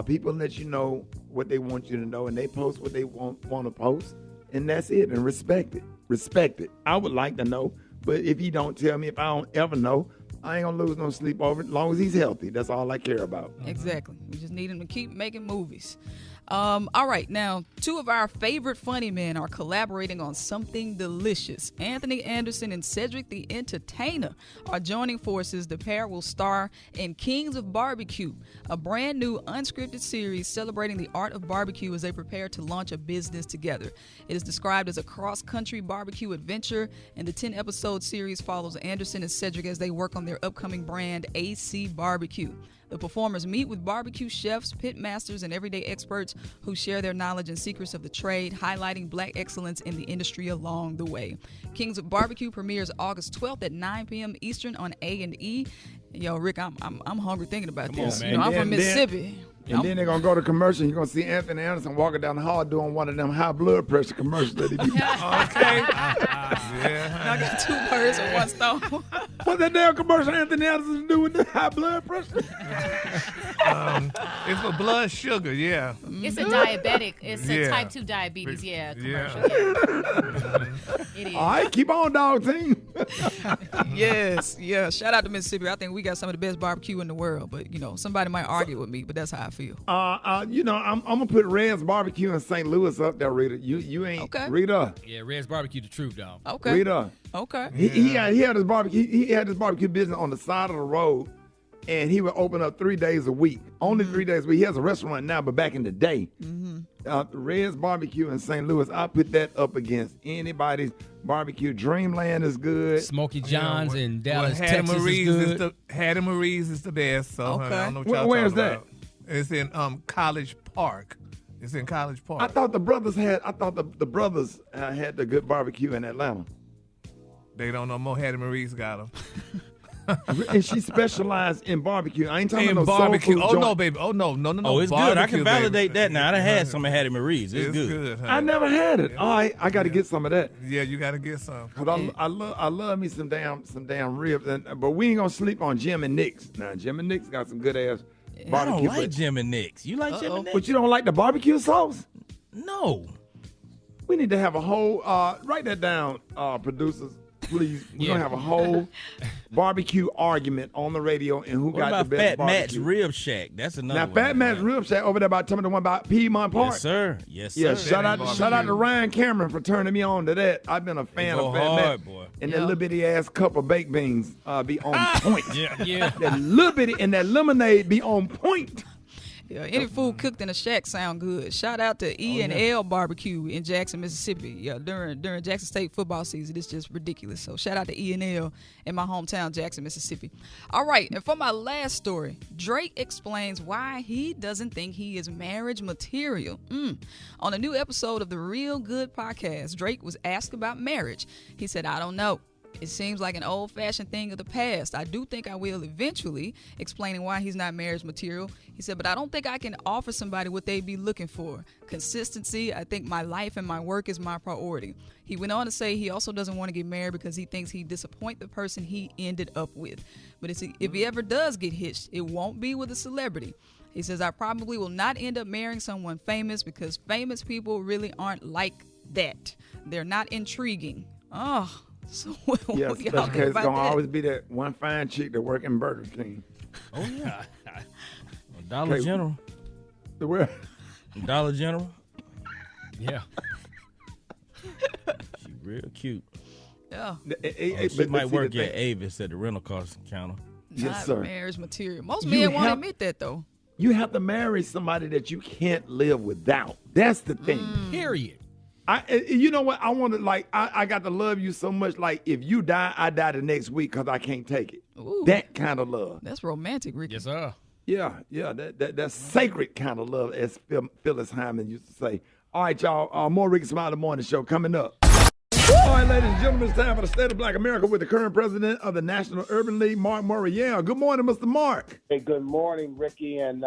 People let you know what they want you to know, and they post what they want to post, and that's it. And respect it. Respect it. I would like to know, but if you don't tell me, if I don't ever know, I ain't gonna lose no sleep over it. As long as he's healthy, that's all I care about. Exactly. We just need him to keep making movies. All right, now, two of our favorite funny men are collaborating on something delicious. Anthony Anderson and Cedric the Entertainer are joining forces. The pair will star in Kings of Barbecue, a brand new unscripted series celebrating the art of barbecue as they prepare to launch a business together. It is described as a cross-country barbecue adventure, and the 10-episode series follows Anderson and Cedric as they work on their upcoming brand, AC Barbecue. The performers meet with barbecue chefs, pit masters, and everyday experts who share their knowledge and secrets of the trade, highlighting Black excellence in the industry along the way. Kings of Barbecue premieres August 12th at 9 p.m. Eastern on A&E. Yo, Rick, I'm hungry thinking about this. On, I'm from Mississippi. And then they're going to go to commercial. You're going to see Anthony Anderson walking down the hall doing one of them high blood pressure commercials that he be Okay. I got 2 birds with 1 stone. What's that damn commercial Anthony Anderson doing with the high blood pressure? It's for blood sugar, yeah. It's a diabetic. It's a Yeah. type 2 diabetes, commercial. It is. All right, keep on, dog team. Yes, yeah. Shout out to Mississippi. I think we got some of the best barbecue in the world, but, somebody might argue with me, but that's how I feel. I'm gonna put Red's Barbecue in St. Louis up there, Rita. You ain't Okay. Rita. Yeah, Red's Barbecue, the truth, dog. Okay. Rita. Okay. He had his barbecue. He had his barbecue business on the side of the road, and he would open up 3 days a week. Only 3 days a week. He has a restaurant now, but back in the day, Red's Barbecue in St. Louis, I put that up against anybody's barbecue. Dreamland is good. Smoky John's in Dallas, Hattie Texas Marie's is good. Hattie Marie's is the best. So honey, I don't know what y'all Where's talking that? about. It's in College Park. It's in College Park. I thought the brothers had the good barbecue in Atlanta. They don't know more. Hattie Marie's got them. And she specialized in barbecue. I ain't talking In about no barbecue. soul food Oh, no, joint. baby. Oh, no. Oh, it's good. I can validate that now. I done had some of Hattie Marie's. It's good. I never had it. All right, I got to get some of that. Yeah, you got to get some. Cause I love me some damn ribs. But we ain't gonna sleep on Jim and Nick's. Now Jim and Nick's got some good ass barbecue. I don't like but- Jim and Nick's. You like Jim and Nick's? But you don't like the barbecue sauce? No. We need to have a whole. Write that down, producers. Please, we're gonna have a whole barbecue argument on the radio and who What got about the best Fat Matt's barbecue. Rib Shack? That's another Now, one. Fat Matt's Rib Shack over there by the one by Piedmont Park. Yes, sir. Yes, sir. Yeah, shout out to Ryan Cameron for turning me on to that. I've been a fan go of Fat hard, Matt. boy. And that little bitty ass cup of baked beans be on point. Yeah. That little bitty and that lemonade be on point. Yeah, any food cooked in a shack sound good. Shout out to E&L Barbecue in Jackson, Mississippi. Yeah, during Jackson State football season, it's just ridiculous. So shout out to E&L in my hometown, Jackson, Mississippi. All right, and for my last story, Drake explains why he doesn't think he is marriage material. On a new episode of the Real Good podcast, Drake was asked about marriage. He said, "I don't know. It seems like an old-fashioned thing of the past. I do think I will eventually," explaining why he's not marriage material. He said, "But I don't think I can offer somebody what they'd be looking for. Consistency, I think my life and my work is my priority." He went on to say he also doesn't want to get married because he thinks he'd disappoint the person he ended up with. But if he ever does get hitched, it won't be with a celebrity. He says, "I probably will not end up marrying someone famous because famous people really aren't like that. They're not intriguing." Oh, so Yes, y'all because think it's about gonna that? always be that one fine chick that work in Burger King. Oh, yeah. Dollar General. The where? Dollar General. Yeah. She real cute. Yeah. She might work at Avis at the rental car counter. Yes, Not sir. marriage material. Most You men won't have- admit that, though. You have to marry somebody that you can't live without. That's the thing. Period. You know what? I want to I got to love you so much. Like if you die, I die the next week because I can't take it. Ooh. That kind of love. That's romantic, Ricky. Yes, sir. Yeah. That's sacred kind of love, as Phyllis Hyman used to say. All right, y'all. More Rickey Smiley Morning Show coming up. All right, ladies and gentlemen, it's time for the State of Black America with the current president of the National Urban League, Mark Morial. Good morning, Mr. Mark. Hey, good morning, Ricky, and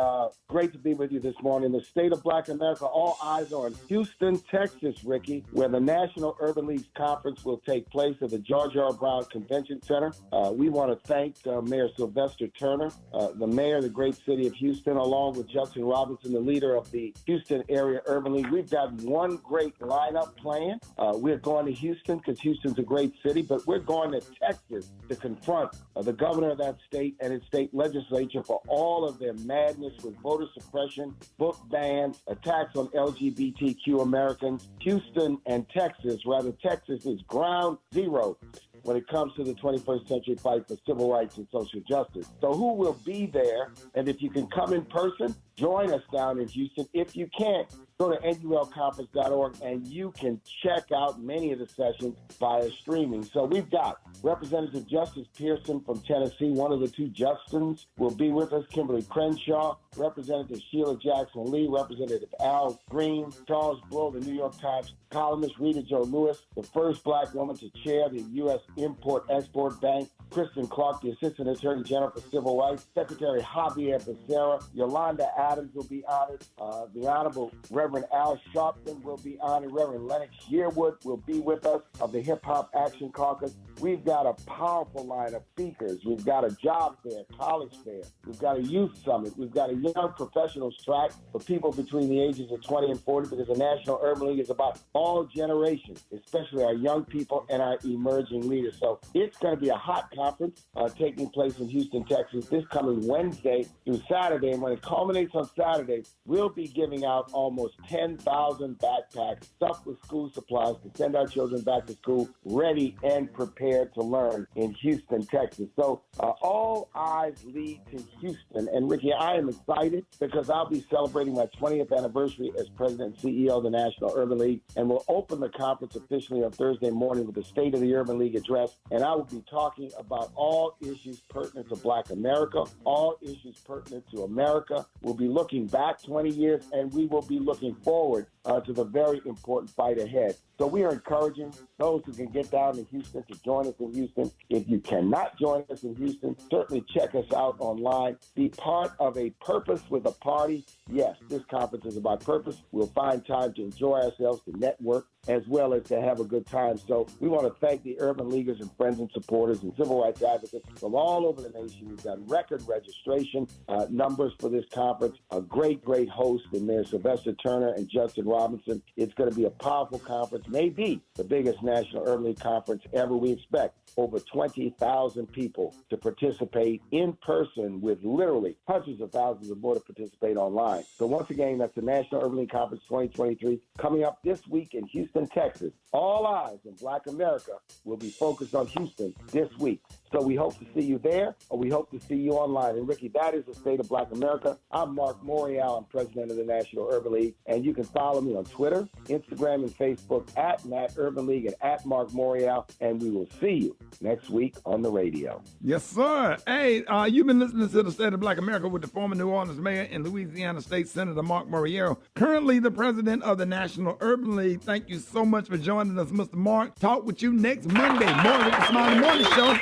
great to be with you this morning. The State of Black America, all eyes are on Houston, Texas, Ricky, where the National Urban League Conference will take place at the George R. Brown Convention Center. We want to thank Mayor Sylvester Turner, the mayor of the great city of Houston, along with Justin Robinson, the leader of the Houston Area Urban League. We've got one great lineup planned. We're going to Houston because Houston's a great city, but we're going to Texas to confront the governor of that state and his state legislature for all of their madness with voter suppression, book bans, attacks on LGBTQ Americans. Houston and Texas, rather Texas is ground zero when it comes to the 21st century fight for civil rights and social justice. So who will be there? And if you can come in person, join us down in Houston. If you can't, go to NULconference.org, and you can check out many of the sessions via streaming. So we've got Representative Justice Pearson from Tennessee. One of the two Justins will be with us. Kimberly Crenshaw, Representative Sheila Jackson Lee, Representative Al Green, Charles Bull, the New York Times columnist, Rita Jo Lewis, the first black woman to chair the U.S. Import-Export Bank, Kristen Clark, the Assistant Attorney General for Civil Rights, Secretary Javier Becerra, Yolanda Adams will be honored, the Honorable Reverend Al Sharpton will be honored, Reverend Lennox Yearwood will be with us of the Hip Hop Action Caucus. We've got a powerful line of speakers. We've got a job fair, college fair. We've got a youth summit. We've got a young professionals track for people between the ages of 20 and 40, because the National Urban League is about all generations, especially our young people and our emerging leaders. So it's going to be a hot conference taking place in Houston, Texas, this coming Wednesday through Saturday. And when it culminates on Saturday, we'll be giving out almost 10,000 backpacks stuffed with school supplies to send our children back to school ready and prepared to learn in Houston, Texas. So all eyes lead to Houston. And Ricky, I am excited because I'll be celebrating my 20th anniversary as President and CEO of the National Urban League, and we'll open the conference officially on Thursday morning with the State of the Urban League address. And I will be talking about all issues pertinent to Black America, all issues pertinent to America. We'll be looking back 20 years, and we will be looking forward to the very important fight ahead. So we are encouraging those who can get down to Houston to join us in Houston. If you cannot join us in Houston, certainly check us out online. Be part of a purpose with a party. Yes, this conference is about purpose. We'll find time to enjoy ourselves, to network, as well as to have a good time. So we want to thank the urban leaguers and friends and supporters and civil rights advocates from all over the nation. We've got record registration numbers for this conference. A great, great host in there, Sylvester Turner and Justin Robinson. It's going to be a powerful conference, maybe the biggest National Urban League conference ever. We expect over 20,000 people to participate in person, with literally hundreds of thousands of more to participate online. So once again, that's the National Urban League Conference 2023 coming up this week in Houston, Texas. All eyes in Black America will be focused on Houston this week. So we hope to see you there, or we hope to see you online. And Ricky, that is the state of Black America. I'm Mark Morial. I'm president of the National Urban League. And you can follow me on Twitter, Instagram, and Facebook at Nat Urban League and at Mark Morial. And we will see you next week on the radio. Yes, sir. Hey, you've been listening to the State of Black America with the former New Orleans mayor and Louisiana State Senator Mark Morial, currently the president of the National Urban League. Thank you so much for joining us, Mr. Mark. Talk with you next Monday. More Rickey Smiley Morning Show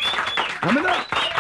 coming up.